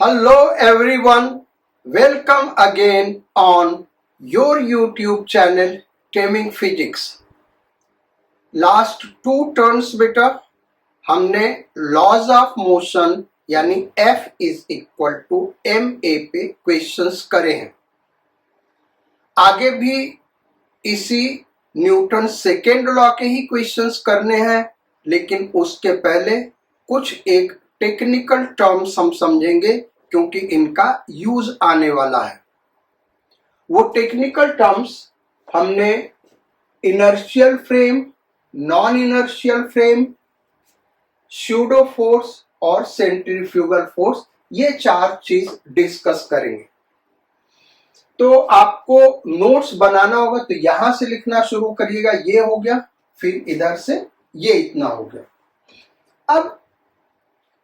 Hello everyone, welcome again on your YouTube channel Taming Physics। Last 2 turns बेटा हमने laws of motion यानी F is equal to ma पे questions करे हैं। आगे भी इसी न्यूटन सेकेंड लॉ के ही क्वेश्चंस करने हैं, लेकिन उसके पहले कुछ एक टेक्निकल टर्म्स हम समझेंगे क्योंकि इनका यूज आने वाला है। वो टेक्निकल टर्म्स हमने inertial frame, non inertial frame, pseudo force और सेंट्रीफ्यूगल फोर्स, ये 4 चीज डिस्कस करेंगे। तो आपको नोट्स बनाना होगा तो यहां से लिखना शुरू करिएगा। ये हो गया, फिर इधर से ये इतना हो गया। अब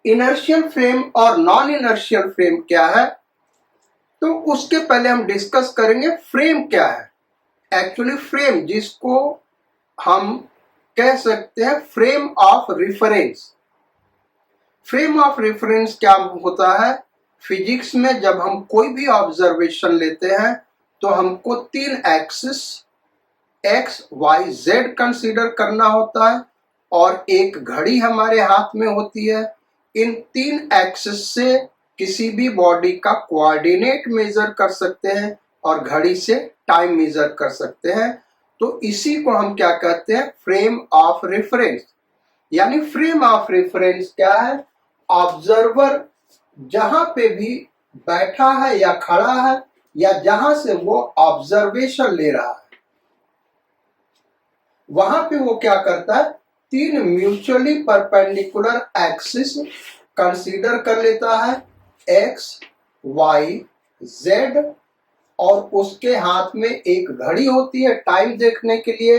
इनर्शियल फ्रेम और नॉन इनर्शियल फ्रेम क्या है, तो उसके पहले हम डिस्कस करेंगे फ्रेम क्या है। एक्चुअली फ्रेम, जिसको हम कह सकते हैं frame of reference. Frame of reference क्या होता है? फिजिक्स में जब हम कोई भी ऑब्जर्वेशन लेते हैं तो हमको 3 axis X Y Z consider करना होता है और एक घड़ी हमारे हाथ में होती है। इन 3 एक्सिस से किसी भी बॉडी का कोऑर्डिनेट मेजर कर सकते हैं और घड़ी से टाइम मेजर कर सकते हैं। तो इसी को हम क्या कहते हैं? Frame of reference. यानी फ्रेम ऑफ रेफरेंस क्या है? ऑब्जर्वर जहां पे भी बैठा है या खड़ा है या जहां से वो ऑब्जर्वेशन ले रहा है, वहां पे वो क्या करता है? 3 म्यूचुअली परपेंडिकुलर एक्सिस कंसीडर कर लेता है, एक्स वाई जेड, और उसके हाथ में एक घड़ी होती है टाइम देखने के लिए।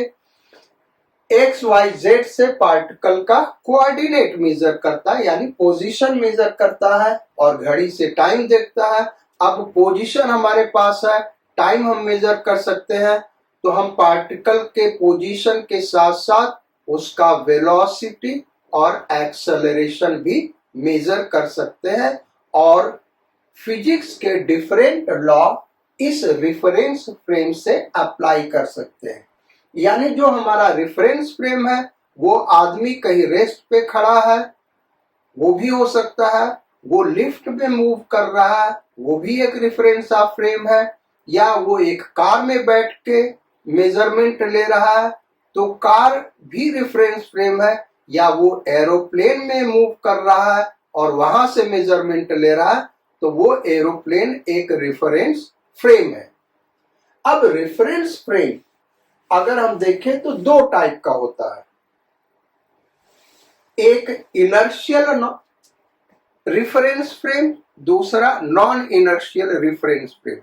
एक्स वाई जेड से पार्टिकल का कोऑर्डिनेट मेजर करता है, यानी पोजीशन मेजर करता है, और घड़ी से टाइम देखता है। अब पोजीशन हमारे पास है, टाइम हम मेजर कर सकते हैं, तो हम पार्टिकल के पोजीशन के साथ साथ उसका वेलोसिटी और एक्सेलरेशन भी मेजर कर सकते हैं। और फिजिक्स के डिफरेंट लॉ इस रेफरेंस फ्रेम से अप्लाई कर सकते हैं। यानी जो हमारा रेफरेंस फ्रेम है वो आदमी कहीं रेस्ट पे खड़ा है, वो भी हो सकता है, वो लिफ्ट में मूव कर रहा है, वो भी एक रेफरेंस ऑफ फ्रेम है, या वो एक कार में बैठ के मेजरमेंट ले रहा है तो कार भी रेफरेंस फ्रेम है, या वो एरोप्लेन में मूव कर रहा है और वहां से मेजरमेंट ले रहा है तो वो एरोप्लेन एक रेफरेंस फ्रेम है। अब रेफरेंस फ्रेम अगर हम देखें तो 2 टाइप का होता है। एक इनर्शियल रेफरेंस फ्रेम, दूसरा नॉन इनर्शियल रेफरेंस फ्रेम।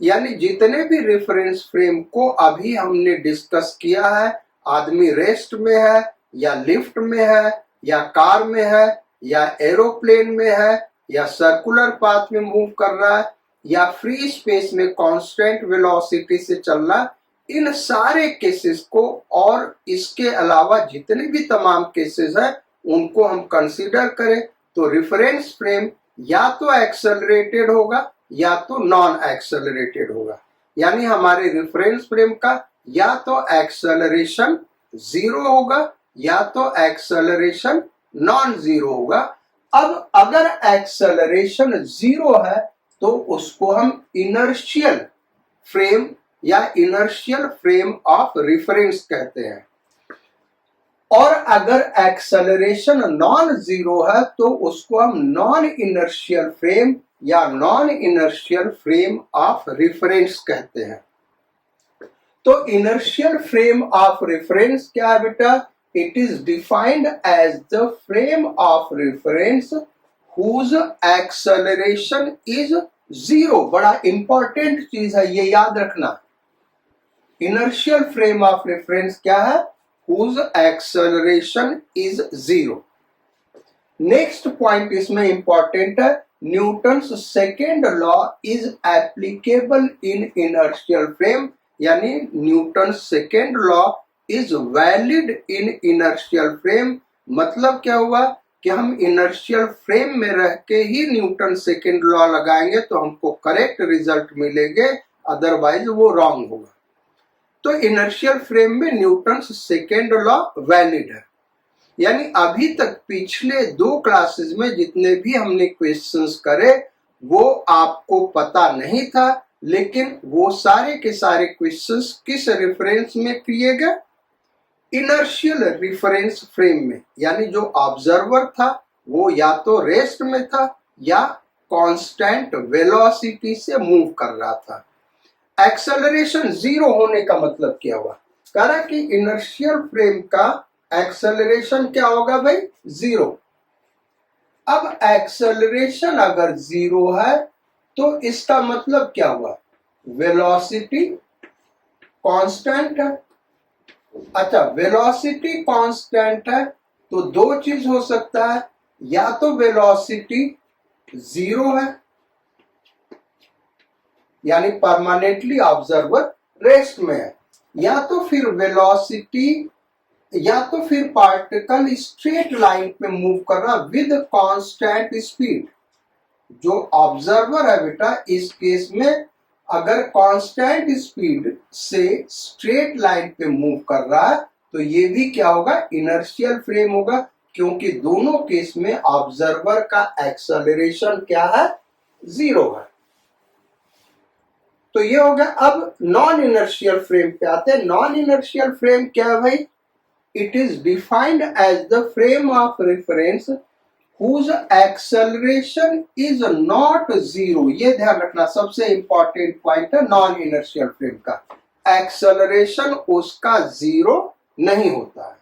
यानी जितने भी रेफरेंस फ्रेम को अभी हमने डिस्कस किया है, आदमी रेस्ट में है या लिफ्ट में है या कार में है या एरोप्लेन में है या सर्कुलर पाथ में मूव कर रहा है या फ्री स्पेस में कांस्टेंट वेलोसिटी से चल रहा है, इन सारे केसेस को और इसके अलावा जितने भी तमाम केसेस हैं उनको हम कंसीडर करें तो रेफरेंस फ्रेम या तो एक्सेलरेटेड होगा या तो नॉन एक्सेलरेटेड होगा। यानी हमारे रेफरेंस फ्रेम का या तो एक्सेलरेशन 0 होगा या तो एक्सेलरेशन नॉन 0 होगा। अब अगर एक्सेलरेशन 0 है तो उसको हम इनर्शियल फ्रेम या इनर्शियल फ्रेम ऑफ रेफरेंस कहते हैं, और अगर एक्सेलरेशन नॉन 0 है तो उसको हम नॉन इनर्शियल फ्रेम या non inertial frame of reference कहते हैं। तो इनर्शियल फ्रेम ऑफ रेफरेंस क्या है बेटा? It is defined as the frame of reference whose acceleration is 0। बड़ा इंपॉर्टेंट चीज है, ये याद रखना। इनर्शियल फ्रेम ऑफ रेफरेंस क्या है? Whose acceleration is 0। Next point इसमें इंपॉर्टेंट है, Newton's second law is applicable in inertial frame. यानी Newton second law is valid in inertial frame. मतलब क्या हुआ कि हम इनर्शियल फ्रेम में रह के ही न्यूटन सेकेंड लॉ लगाएंगे तो हमको करेक्ट रिजल्ट मिलेंगे, अदरवाइज वो रॉन्ग होगा। तो इनर्शियल फ्रेम में न्यूटन सेकेंड लॉ वैलिड है। यानी अभी तक पिछले 2 क्लासेस में जितने भी हमने क्वेश्चंस करे वो आपको पता नहीं था, लेकिन वो सारे के सारे क्वेश्चंस किस रेफरेंस में किए गए? इनर्शियल रिफरेंस फ्रेम में। यानी जो ऑब्जर्वर था वो या तो रेस्ट में था या कांस्टेंट वेलोसिटी से मूव कर रहा था। एक्सेलरेशन 0 होने का मतलब क्या हुआ? कह रहा कि इनर्शियल फ्रेम का एक्सेलरेशन क्या होगा भाई? 0। अब एक्सेलरेशन अगर 0 है तो इसका मतलब क्या हुआ? वेलोसिटी कांस्टेंट है। अच्छा, वेलोसिटी कांस्टेंट है तो 2 चीज हो सकता है, या तो वेलोसिटी 0 है यानी परमानेंटली ऑब्जर्वर रेस्ट में है, या तो फिर वेलोसिटी या तो फिर पार्टिकल स्ट्रेट लाइन पे मूव कर रहा विद कांस्टेंट स्पीड। जो ऑब्जर्वर है बेटा इस केस में अगर कांस्टेंट स्पीड से स्ट्रेट लाइन पे मूव कर रहा है तो ये भी क्या होगा? इनर्शियल फ्रेम होगा, क्योंकि दोनों केस में ऑब्जर्वर का एक्सेलरेशन क्या है? 0 है। तो ये हो गया। अब नॉन इनर्शियल फ्रेम पे आते हैं। नॉन इनर्शियल फ्रेम क्या है भाई? It is defined as the frame of reference whose acceleration is not 0। ये ध्यान रखना, सबसे इंपॉर्टेंट पॉइंट है नॉन इनर्शियल फ्रेम का। एक्सेलरेशन उसका 0 नहीं होता है।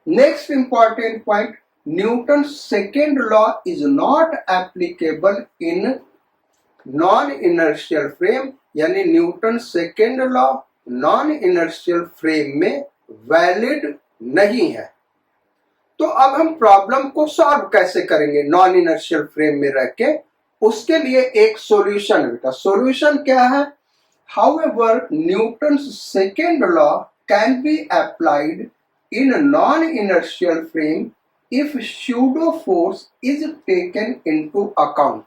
Next important point, Newton second law is not applicable in non inertial frame. यानी Newton second law non inertial frame में वैलिड नहीं है। तो अब हम प्रॉब्लम को सॉल्व कैसे करेंगे नॉन इनर्शियल फ्रेम में रह के? उसके लिए एक सॉल्यूशन बेटा। सॉल्यूशन क्या है? However Newton second law can be applied in non inertial frame if pseudo force is taken into account.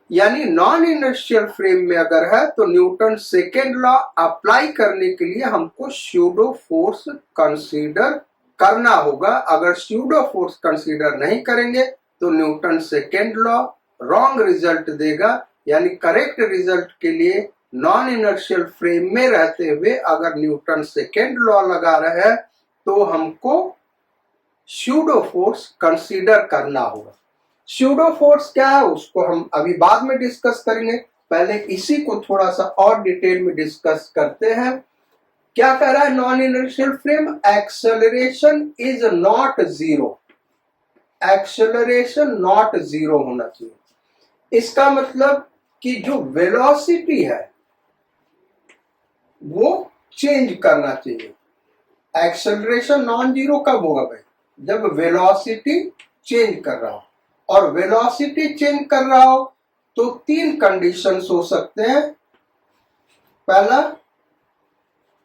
यानी नॉन इनर्शियल फ्रेम में अगर है तो न्यूटन सेकेंड लॉ अप्लाई करने के लिए हमको स्यूडो फोर्स कंसीडर करना होगा। अगर स्यूडो फोर्स कंसीडर नहीं करेंगे तो Newton second law wrong result देगा। यानी करेक्ट रिजल्ट के लिए नॉन इनर्शियल फ्रेम में रहते हुए अगर न्यूटन सेकेंड लॉ लगा रहे हैं तो हमको स्यूडो फोर्स कंसीडर करना होगा। स्यूडो फोर्स क्या है उसको हम अभी बाद में डिस्कस करेंगे, पहले इसी को थोड़ा सा और डिटेल में डिस्कस करते हैं। क्या कह रहा है non inertial frame? Acceleration is not 0। Acceleration not 0 होना चाहिए। इसका मतलब कि जो वेलोसिटी है वो चेंज करना चाहिए। एक्सेलरेशन नॉन 0 कब होगा भाई? जब वेलोसिटी चेंज कर रहा हो। और वेलोसिटी चेंज कर रहा हो तो 3 कंडीशंस हो सकते हैं। पहला,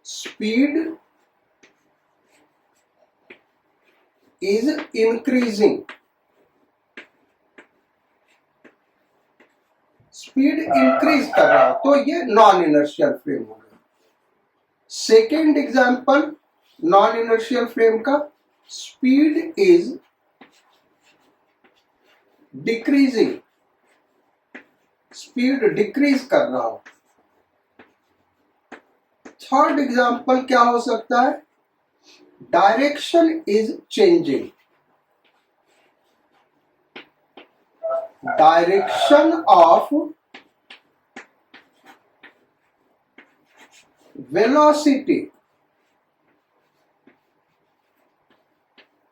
speed is increasing. Speed increase कर रहा हो तो ये नॉन इनर्शियल फ्रेम हो गया। Second example non inertial frame का, speed is decreasing. Speed decrease कर रहा हो। थर्ड एग्जांपल क्या हो सकता है? Direction is changing. Direction of velocity.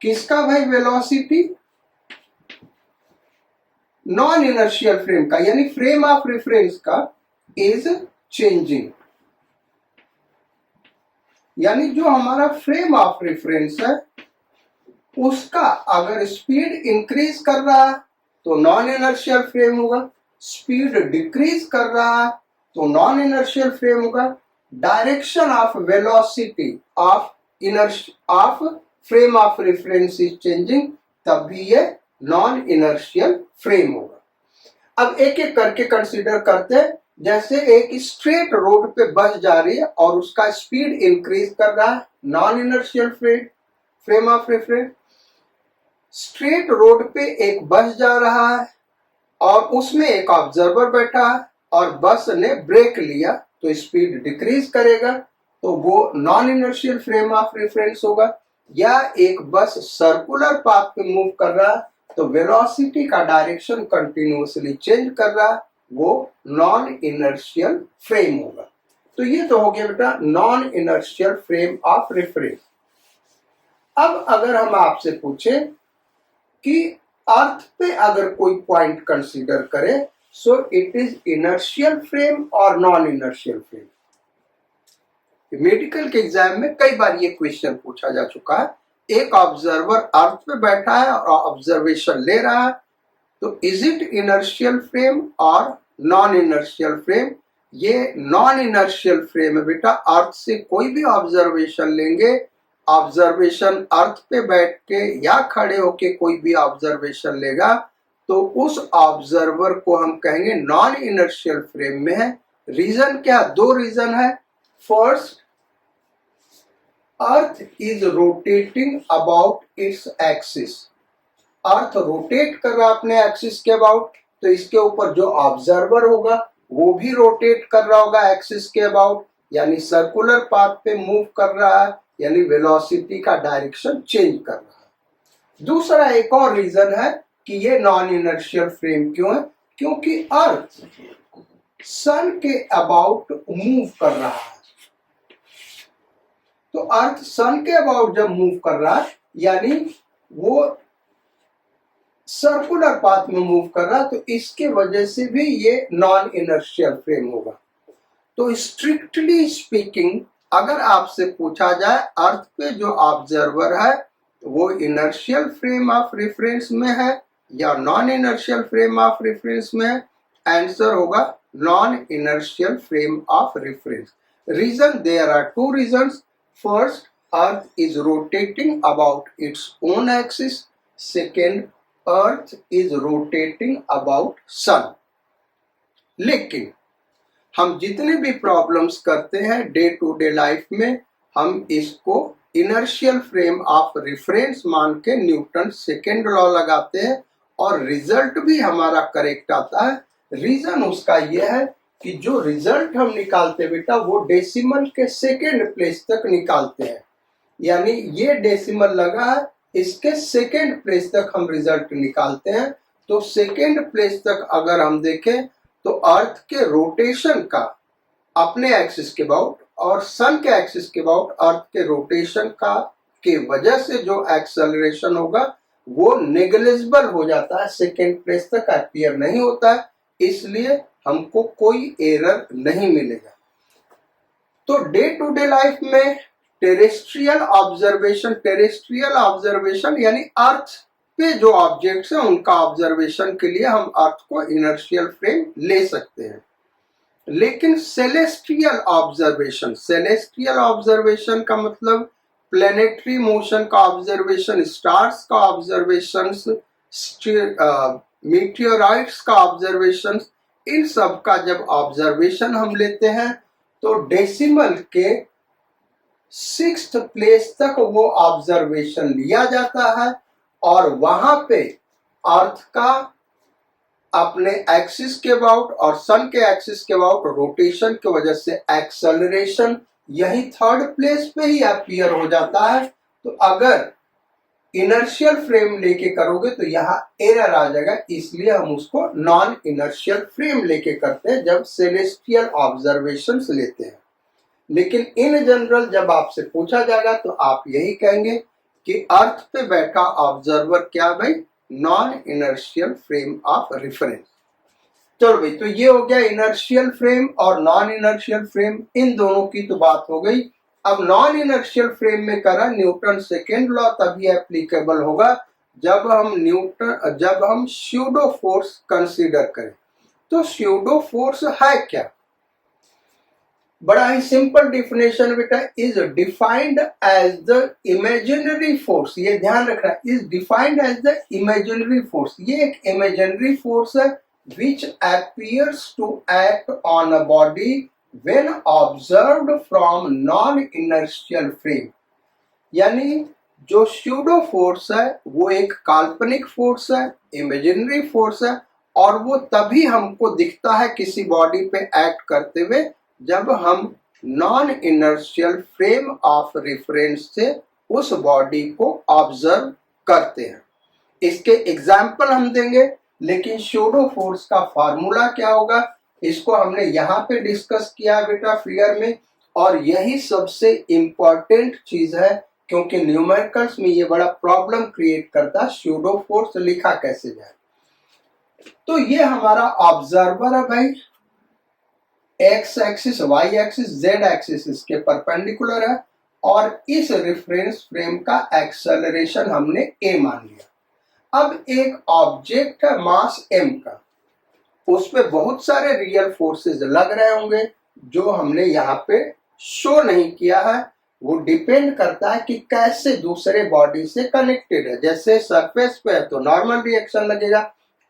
किसका भाई? वेलोसिटी नॉन इनर्शियल फ्रेम का, यानी फ्रेम ऑफ रेफरेंस का इज चेंजिंग। यानी जो हमारा फ्रेम ऑफ रेफरेंस है उसका अगर स्पीड इंक्रीज कर रहा है तो नॉन इनर्शियल फ्रेम होगा, स्पीड डिक्रीज कर रहा है तो नॉन इनर्शियल फ्रेम होगा। Direction of velocity of frame of reference is changing, तब भी ये नॉन इनर्शियल फ्रेम होगा। अब एक एक करके कंसीडर करते हैं। जैसे एक स्ट्रेट रोड पे बस जा रही है और उसका स्पीड इंक्रीज कर रहा है, non inertial frame of reference. Straight road पे एक बस जा रहा है और उसमें एक ऑब्जर्वर बैठा है और बस ने ब्रेक लिया तो स्पीड डिक्रीज करेगा, तो वो non inertial frame of reference होगा। या एक बस सर्कुलर पाथ पे मूव कर रहा है तो वेलोसिटी का डायरेक्शन कंटिन्यूअसली चेंज कर रहा है, वो नॉन इनर्शियल फ्रेम होगा। तो ये तो हो गया बेटा non inertial frame of reference. अब अगर हम आपसे पूछें कि अर्थ पे अगर कोई पॉइंट कंसीडर करें, so it is inertial frame और नॉन इनर्शियल फ्रेम। मेडिकल के एग्जाम में कई बार ये क्वेश्चन पूछा जा चुका है। एक ऑब्जर्वर अर्थ पे बैठा है और ऑब्जर्वेशन ले रहा है, तो इज इट इनर्शियल फ्रेम और नॉन इनर्शियल फ्रेम? ये नॉन इनर्शियल फ्रेम है बेटा। अर्थ से कोई भी ऑब्जर्वेशन लेंगे, ऑब्जर्वेशन अर्थ पे बैठ के या खड़े होके कोई भी ऑब्जर्वेशन लेगा, तो उस ऑब्जर्वर को हम कहेंगे नॉन इनर्शियल फ्रेम में है। रीजन क्या? दो रीजन है। First, earth is rotating about its axis. Earth rotate कर रहा है अपने एक्सिस के अबाउट, तो इसके ऊपर जो ऑब्जर्वर होगा वो भी रोटेट कर रहा होगा एक्सिस के अबाउट, यानी सर्कुलर पाथ पे मूव कर रहा है, यानी वेलोसिटी का डायरेक्शन चेंज कर रहा है। दूसरा एक और रीजन है कि ये नॉन इनर्शियल फ्रेम क्यों है, क्योंकि अर्थ सन के अबाउट मूव कर रहा है। तो अर्थ सन के अबाउट जब मूव कर रहा है, यानी वो सर्कुलर पाथ में मूव कर रहा है, तो इसके वजह से भी ये नॉन इनर्शियल फ्रेम होगा। तो स्ट्रिक्टली स्पीकिंग अगर आपसे पूछा जाए अर्थ पे जो ऑब्जर्वर है वो इनर्शियल फ्रेम ऑफ रेफरेंस में है या non inertial frame of reference में है, आंसर होगा non inertial frame of reference. Reason, there are two reasons. First, earth is rotating about its own axis. Second, earth is rotating about sun. लेकिन हम जितने भी प्रॉब्लम्स करते हैं day to day life में, हम इसको इनर्शियल फ्रेम ऑफ रेफरेंस मान के न्यूटन सेकेंड लॉ लगाते हैं और रिजल्ट भी हमारा करेक्ट आता है। रीजन उसका यह है कि जो रिजल्ट हम निकालते हैं बेटा वो डेसिमल के सेकेंड प्लेस तक निकालते हैं, यानी ये डेसिमल लगा है, इसके सेकेंड प्लेस तक हम रिजल्ट निकालते हैं। तो सेकेंड प्लेस तक अगर हम देखें तो अर्थ के रोटेशन का अपने एक्सिस के अबाउट और सन के एक्सिस के अबाउट अर्थ के रोटेशन का के वजह से जो एक्सेलरेशन होगा वो नेग्लिजिबल हो जाता है, सेकेंड प्लेस तक अपीयर नहीं होता है, इसलिए हमको कोई एरर नहीं मिलेगा। तो डे टू डे लाइफ में टेरेस्ट्रियल ऑब्जर्वेशन यानी अर्थ पे जो ऑब्जेक्ट्स हैं उनका ऑब्जर्वेशन के लिए हम अर्थ को इनर्शियल फ्रेम ले सकते हैं। लेकिन सेलेस्टियल ऑब्जर्वेशन का मतलब प्लेनेटरी मोशन का ऑब्जर्वेशन, स्टार्स का ऑब्जर्वेशन, मीटियोराइट्स का ऑब्जर्वेशन, इन सब का जब ऑब्जर्वेशन हम लेते हैं तो डेसिमल के 6th प्लेस तक वो ऑब्जर्वेशन लिया जाता है और वहां पे अर्थ का अपने एक्सिस के अबाउट और सन के एक्सिस के अबाउट रोटेशन की वजह से एक्सेलरेशन यही 3rd प्लेस पे ही अपीयर हो जाता है। तो अगर इनर्शियल फ्रेम लेके करोगे तो यहाँ एरर आ जाएगा, इसलिए हम उसको नॉन इनर्शियल फ्रेम लेके करते हैं जब सेलेस्टियल ऑब्जर्वेशंस लेते हैं। लेकिन इन जनरल जब आपसे पूछा जाएगा तो आप यही कहेंगे कि अर्थ पे बैठा ऑब्जर्वर क्या भाई, non inertial frame of reference. चलो भाई, तो ये हो गया इनर्शियल फ्रेम और नॉन इनर्शियल फ्रेम, इन दोनों की तो बात हो गई। अब नॉन इनर्शियल फ्रेम में करा न्यूटन सेकेंड लॉ तभी एप्लीकेबल होगा जब हम स्यूडो फोर्स कंसीडर करें। तो स्यूडो फोर्स है क्या? बड़ा ही सिंपल डिफिनेशन बेटा, is defined as the imaginary force, ये ध्यान रखना, is defined as the imaginary force, ये एक इमेजिनरी फोर्स है which appears to act on a body when observed from non-inertial frame। यानी जो स्यूडो फोर्स है वो एक काल्पनिक फोर्स है, इमेजिनरी फोर्स है, और वो तभी हमको दिखता है किसी बॉडी पे एक्ट करते हुए जब हम non inertial frame of reference से उस बॉडी को ऑब्जर्व करते हैं। इसके एग्जाम्पल हम देंगे, लेकिन स्यूडो फोर्स का फार्मूला क्या होगा इसको हमने यहाँ पे डिस्कस किया बेटा फिगर में, और यही सबसे इम्पोर्टेंट चीज है क्योंकि न्यूमेरिकल्स में ये बड़ा प्रॉब्लम क्रिएट करता है स्यूडो फोर्स लिखा कैसे जाए। तो ये हमारा ऑब्जर्वर है भाई, X axis, Y axis, Z axis इसके परपेंडिकुलर है, और इस रेफरेंस फ्रेम का एक्सेलरेशन हमने ए मान लिया। अब एक ऑब्जेक्ट है मास m का, उस पे बहुत सारे रियल फोर्सेस लग रहे होंगे जो हमने यहाँ पे शो नहीं किया है। वो डिपेंड करता है कि कैसे दूसरे बॉडी से कनेक्टेड है। जैसे सरफेस पे है तो नॉर्मल रिएक्शन लगेगा,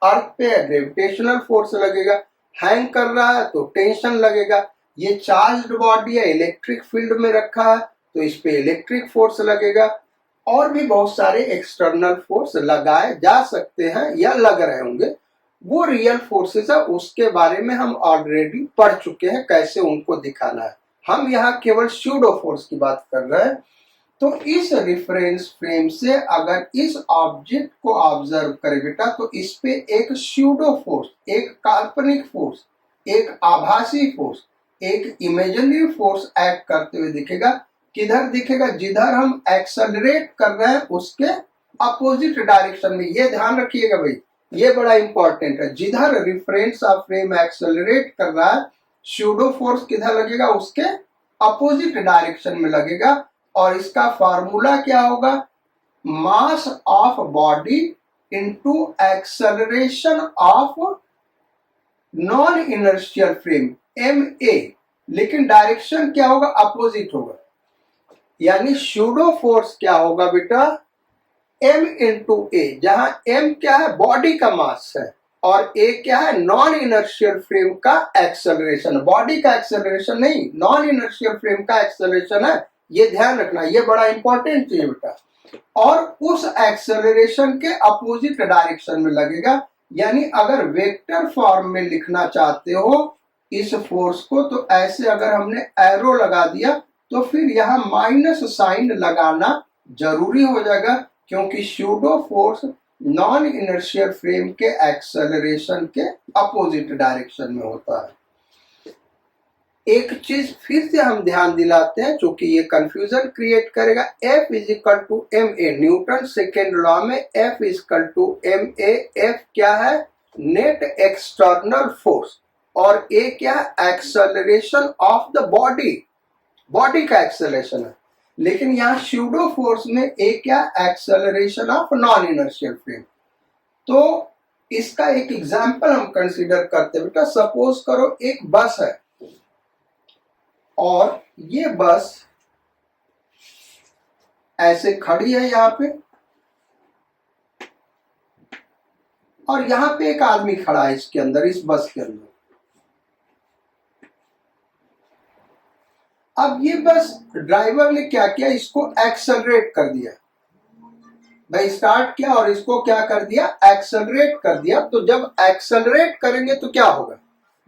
अर्थ पे है ग्रेविटेशनल फोर्स लगेगा, हैंग कर रहा है तो टेंशन लगेगा, ये चार्ज्ड बॉडी है इलेक्ट्रिक फील्ड में रखा है तो इस पे इलेक्ट्रिक फोर्स लगेगा, और भी बहुत सारे एक्सटर्नल फोर्स लगाए जा सकते हैं या लग रहे होंगे। वो रियल फोर्सेस है उसके बारे में हम ऑलरेडी पढ़ चुके हैं कैसे उनको दिखाना है। हम यहाँ केवल स्यूडो फोर्स की बात कर रहे हैं। तो इस रेफरेंस फ्रेम से अगर इस ऑब्जेक्ट को ऑब्जर्व करें बेटा तो इस पे एक स्यूडो फोर्स, एक काल्पनिक फोर्स, एक आभासी फोर्स, एक इमेजिनरी फोर्स एक्ट करते हुए दिखेगा। किधर दिखेगा? जिधर हम एक्सेलरेट कर रहे हैं उसके अपोजिट डायरेक्शन में। ये ध्यान रखिएगा भाई, ये बड़ा इंपॉर्टेंट है। जिधर रेफरेंस ऑफ फ्रेम एक्सेलरेट कर रहा है स्यूडो फोर्स किधर लगेगा? उसके अपोजिट डायरेक्शन में लगेगा। और इसका फार्मूला क्या होगा? Mass of body into acceleration of non inertial frame ma, लेकिन डायरेक्शन क्या होगा? अपोजिट होगा। यानी स्यूडो फोर्स क्या होगा बेटा? m इंटू ए, जहां m क्या है? बॉडी का मास है, और a क्या है? नॉन इनर्शियल फ्रेम का एक्सेलरेशन। बॉडी का एक्सेलरेशन नहीं, नॉन इनर्शियल फ्रेम का एक्सेलरेशन है। ये ध्यान रखना, ये बड़ा इंपॉर्टेंट चीज बेटा। और उस एक्सेलरेशन के अपोजिट डायरेक्शन में लगेगा। यानी अगर वेक्टर फॉर्म में लिखना चाहते हो इस फोर्स को तो ऐसे अगर हमने एरो लगा दिया तो फिर यहाँ माइनस साइन लगाना जरूरी हो जाएगा, क्योंकि pseudo force non inertial frame के एक्सेलरेशन के अपोजिट डायरेक्शन में होता है। एक चीज फिर से हम ध्यान दिलाते हैं क्योंकि ये कंफ्यूजन क्रिएट करेगा। F is equal to ma, Newton second law में F is equal to ma। F क्या है? नेट एक्सटर्नल फोर्स, और A क्या है? Acceleration of the body, body का एक्सेलरेशन है। लेकिन यहाँ स्यूडो फोर्स में A क्या? Acceleration of non inertial frame. तो इसका एक एग्जांपल हम कंसीडर करते हैं बेटा। सपोज करो एक बस है और ये बस ऐसे खड़ी है यहाँ पे, और यहाँ पे एक आदमी खड़ा है इसके अंदर, इस बस के अंदर। अब ये बस ड्राइवर ने क्या किया? इसको एक्सेलरेट कर दिया भाई, स्टार्ट किया और इसको क्या कर दिया? एक्सेलरेट कर दिया। तो जब एक्सेलरेट करेंगे तो क्या होगा?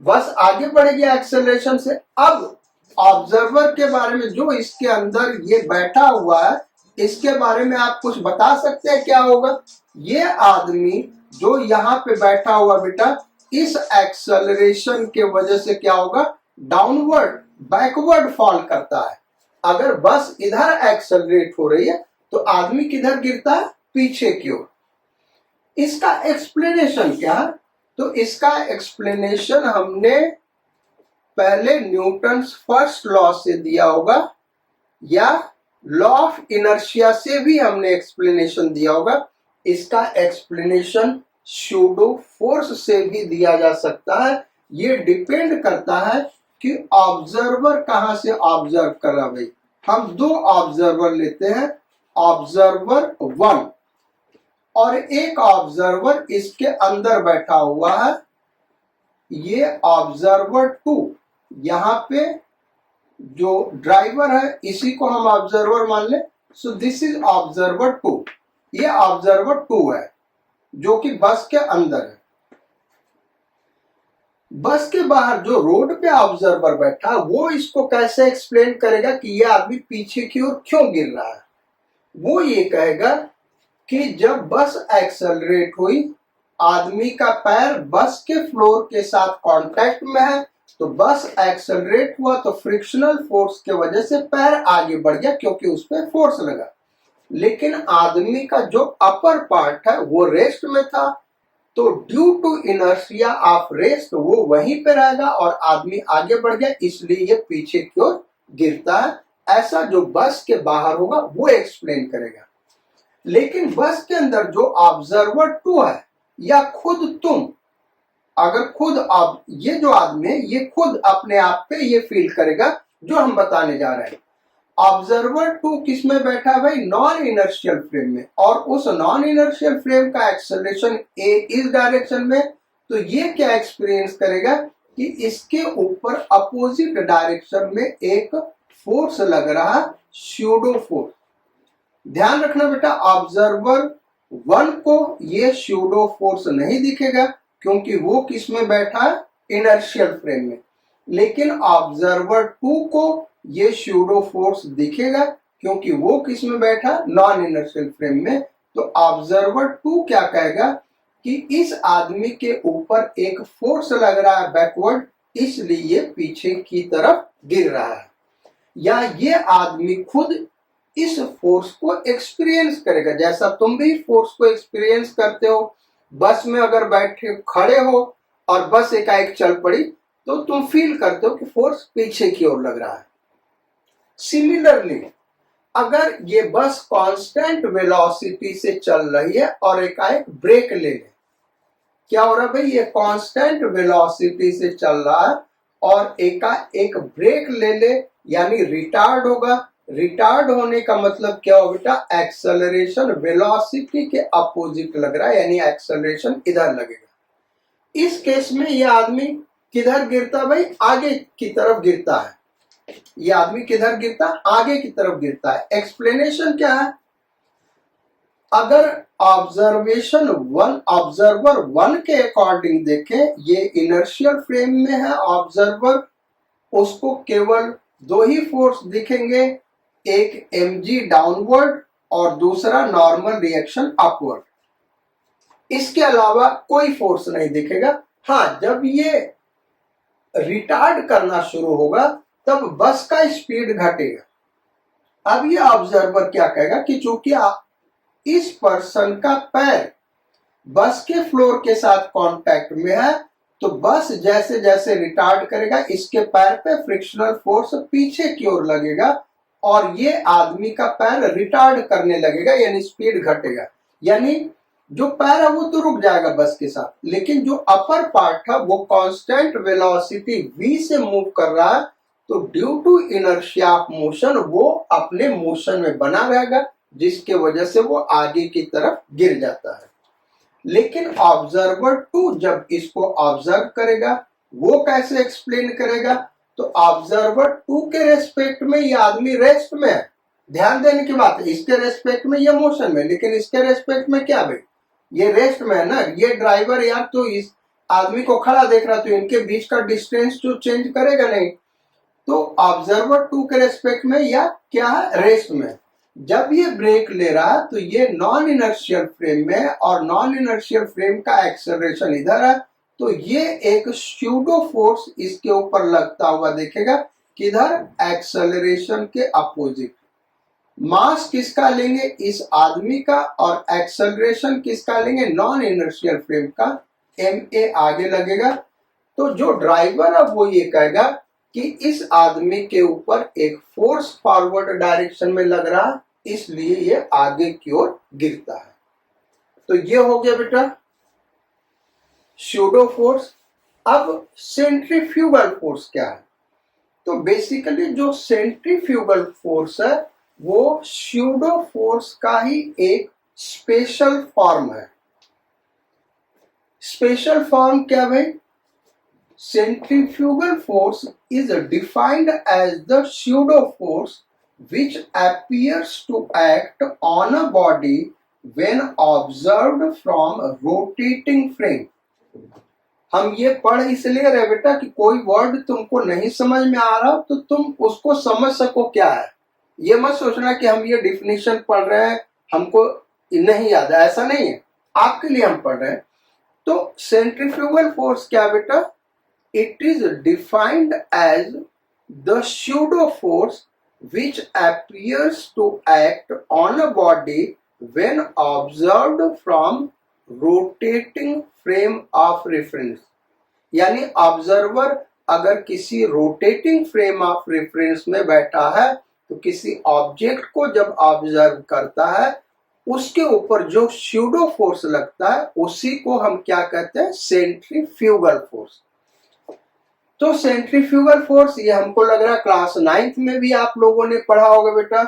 बस आगे बढ़ेगी एक्सेलरेशन से। अब ऑब्जर्वर के बारे में, जो इसके अंदर ये बैठा हुआ है, इसके बारे में आप कुछ बता सकते हैं क्या होगा? ये आदमी जो यहाँ पे बैठा हुआ बेटा, इस एक्सेलरेशन के वजह से क्या होगा? डाउनवर्ड, बैकवर्ड फॉल करता है। अगर बस इधर एक्सेलरेट हो रही है तो आदमी किधर गिरता है? पीछे की ओर। इसका एक्सप्लेनेशन क्या है? तो इसका एक्सप्लेनेशन हमने पहले न्यूटन्स फर्स्ट लॉ से दिया होगा, या लॉ ऑफ इनर्शिया से भी हमने एक्सप्लेनेशन दिया होगा। इसका एक्सप्लेनेशन स्यूडो फोर्स से भी दिया जा सकता है। ये डिपेंड करता है कि ऑब्जर्वर कहां से ऑब्जर्व कर रहा भाई। हम दो ऑब्जर्वर लेते हैं, ऑब्जर्वर 1 और एक ऑब्जर्वर इसके अंदर बैठा हुआ है, ये ऑब्जर्वर 2। यहां पे जो ड्राइवर है इसी को हम ऑब्जर्वर मान ले। सो दिस इज ऑब्जर्वर 2, ये ऑब्जर्वर 2 है जो कि बस के अंदर है। बस के बाहर जो रोड पे ऑब्जर्वर बैठा वो इसको कैसे एक्सप्लेन करेगा कि ये आदमी पीछे की ओर क्यों गिर रहा है। वो ये कहेगा कि जब बस एक्सेलरेट हुई, आदमी का पैर बस के फ्लोर के साथ कांटेक्ट में है, तो बस एक्सेलरेट हुआ तो फ्रिक्शनल फोर्स के वजह से पैर आगे बढ़ गया क्योंकि उस पर फोर्स लगा। लेकिन आदमी का जो अपर पार्ट है वो रेस्ट में था, तो due to inertia of rest वो वहीं पे रहेगा और आदमी आगे बढ़ गया, इसलिए ये पीछे की ओर गिरता है। ऐसा जो बस के बाहर होगा वो एक्सप्लेन करेगा। लेकिन बस के अंदर जो ऑब्जर्वर 2 है या खुद तुम, अगर खुद आप, ये जो आदमी है ये खुद अपने आप पे ये फील करेगा जो हम बताने जा रहे हैं। ऑब्जर्वर 2 किस में बैठा है भाई, नॉन इनर्शियल फ्रेम में, और उस नॉन इनर्शियल फ्रेम का एक्सेलरेशन ए इस डायरेक्शन में, तो ये क्या एक्सपीरियंस करेगा कि इसके ऊपर अपोजिट डायरेक्शन में एक फोर्स लग रहा है, स्यूडो फोर्स। ध्यान रखना बेटा, ऑब्जर्वर 1 को ये स्यूडो फोर्स नहीं दिखेगा क्योंकि वो किस में बैठा है, इनर्शियल फ्रेम में। लेकिन ऑब्जर्वर 2 को ये स्यूडो फोर्स दिखेगा क्योंकि वो किस में बैठा, नॉन इनर्शियल फ्रेम में। तो ऑब्जर्वर 2 क्या कहेगा कि इस आदमी के ऊपर एक फोर्स लग रहा है बैकवर्ड, इसलिए ये पीछे की तरफ गिर रहा है। या ये आदमी खुद इस फोर्स को एक्सपीरियंस करेगा, जैसा तुम भी फोर्स को एक्सपीरियंस करते हो। बस में अगर बैठे खड़े हो और बस एकाएक चल पड़ी तो तुम फील करते हो कि फोर्स पीछे की ओर लग रहा है। सिमिलरली अगर ये बस कांस्टेंट वेलोसिटी से चल रही है और एकाएक ब्रेक ले ले, क्या हो रहा है भाई, ये कांस्टेंट वेलोसिटी से चल रहा है और एकाएक ब्रेक ले ले यानी रिटार्ड होगा। रिटार्ड होने का मतलब क्या हो बेटा, एक्सेलरेशन वेलोसिटी के अपोजिट लग रहा है, यानी एक्सेलरेशन इधर लगेगा। इस केस में ये आदमी किधर गिरता भाई, आगे की तरफ गिरता है। ये आदमी किधर गिरता, आगे की तरफ गिरता है। एक्सप्लेनेशन क्या है, अगर ऑब्जर्वर 1 के अकॉर्डिंग देखें, ये इनर्शियल फ्रेम में है ऑब्जर्वर, उसको केवल दो ही फोर्स दिखेंगे, एक mg डाउनवर्ड और दूसरा नॉर्मल रिएक्शन अपवर्ड। इसके अलावा कोई फोर्स नहीं दिखेगा। हाँ, जब ये रिटार्ड करना शुरू होगा तब बस का स्पीड घटेगा। अब ये ऑब्जर्वर क्या कहेगा कि चूंकि इस पर्सन का पैर बस के फ्लोर के साथ कांटेक्ट में है, तो बस जैसे जैसे रिटार्ड करेगा इसके पैर पे फ्रिक्शनल फोर्स पीछे की ओर लगेगा और ये आदमी का पैर रिटार्ड करने लगेगा, यानी स्पीड घटेगा। यानी जो पैर है वो तो रुक जाएगा बस के साथ, लेकिन जो अपर पार्ट है वो कांस्टेंट वेलोसिटी v से मूव कर रहा है, तो due to inertia of motion वो अपने मोशन में बना रहेगा, जिसके वजह से वो आगे की तरफ गिर जाता है। लेकिन ऑब्जर्वर 2 जब इसको ऑब्जर्व करेगा, वो कैसे एक्सप्लेन करेगा, तो ऑब्जर्वर 2 के रेस्पेक्ट में ये आदमी रेस्ट में है। ध्यान देने की बात है, इसके रेस्पेक्ट में ये मोशन में, लेकिन इसके रेस्पेक्ट में क्या भाई, ये रेस्ट में है ना। ये ड्राइवर यार तो इस आदमी को खड़ा देख रहा, तो इनके बीच का डिस्टेंस तो चेंज करेगा नहीं। तो ऑब्जर्वर 2 के रेस्पेक्ट में या क्या है, रेस्ट में। जब ये ब्रेक ले रहा है तो ये नॉन इनर्शियल फ्रेम में, और नॉन इनर्शियल फ्रेम का एक्सेलरेशन इधर है, तो ये एक स्यूडो फोर्स इसके ऊपर लगता हुआ देखेगा, किधर, एक्सेलरेशन के अपोजिट। मास किसका लेंगे, इस आदमी का, और एक्सेलरेशन किसका लेंगे, नॉन इनर्शियल फ्रेम का, ma आगे लगेगा। तो जो ड्राइवर है वो ये कहेगा कि इस आदमी के ऊपर एक फोर्स फॉरवर्ड डायरेक्शन में लग रहा है, इसलिए ये आगे की ओर गिरता है। तो ये हो गया बेटा स्यूडो फोर्स। अब सेंट्रीफ्यूगल फोर्स क्या है, तो बेसिकली जो सेंट्रीफ्यूगल फोर्स है वो स्यूडो फोर्स का ही एक स्पेशल फॉर्म है। स्पेशल फॉर्म क्या भाई? Centrifugal force is defined as the pseudo force which appears to act on a body when observed from a rotating frame. हम ये पढ़ इसलिए रहे बेटा कि कोई वर्ड तुमको नहीं समझ में आ रहा तो तुम उसको समझ सको क्या है। ये मत सोचना कि हम ये डिफिनीशन पढ़ रहे हैं हमको नहीं याद है, ऐसा नहीं है, आपके लिए हम पढ़ रहे हैं। तो सेंट्रीफ्यूगल फोर्स क्या बेटा? It is defined as the pseudo force which appears to act on a body when observed from rotating frame of reference. यानी ऑब्जर्वर अगर किसी रोटेटिंग फ्रेम ऑफ रेफरेंस में बैठा है तो किसी ऑब्जेक्ट को जब ऑब्जर्व करता है उसके ऊपर जो स्यूडो फोर्स लगता है उसी को हम क्या कहते हैं? Centrifugal force. तो सेंट्रीफ्यूगल फोर्स ये हमको लग रहा है क्लास 9th में भी आप लोगों ने पढ़ा होगा बेटा।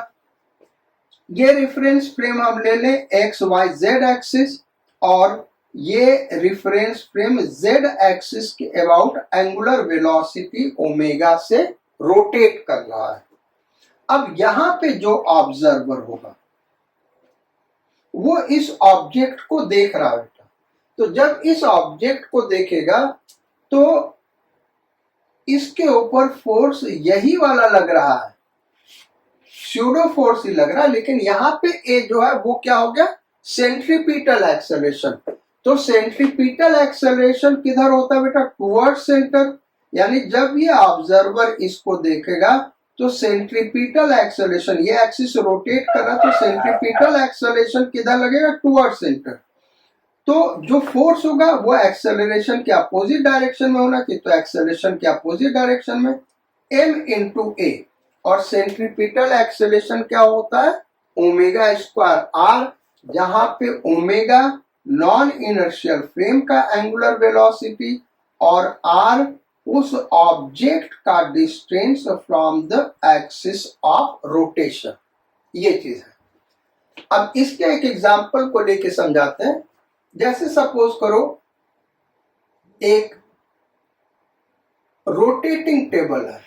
ये रेफरेंस फ्रेम हम ले लें एक्स वाई जेड एक्सिस और ये रेफरेंस फ्रेम जेड एक्सिस के अबाउट एंगुलर वेलोसिटी ओमेगा से रोटेट कर रहा है। अब यहां पे जो ऑब्जर्वर होगा वो इस ऑब्जेक्ट को देख रहा है बेटा। तो जब इस ऑब्जेक्ट को देखेगा तो इसके ऊपर फोर्स यही वाला लग रहा है, स्यूडो फोर्स ही लग रहा है, लेकिन यहाँ पे ए जो है वो क्या हो गया? Centripetal acceleration. तो सेंट्रीपिटल एक्सेलरेशन किधर होता है बेटा? Toward centre. यानी जब ये ऑब्जर्वर इसको देखेगा तो सेंट्रीपिटल एक्सेलरेशन, ये एक्सिस रोटेट कर रहा है तो सेंट्रीपिटल एक्सेलरेशन किधर लगेगा? Toward centre. तो जो फोर्स होगा वो एक्सेलरेशन के अपोजिट डायरेक्शन में होना चाहिए, तो एक्सेलरेशन के अपोजिट डायरेक्शन में m इंटू ए। और सेंट्रीपिटल एक्सेलरेशन क्या होता है? ओमेगा स्क्वायर आर, जहां पे ओमेगा नॉन इनर्शियल फ्रेम का एंगुलर वेलोसिटी और आर उस ऑब्जेक्ट का distance from the axis of rotation. ये चीज है। अब इसके एक एग्जांपल को लेके समझाते हैं। जैसे सपोज करो एक रोटेटिंग टेबल है,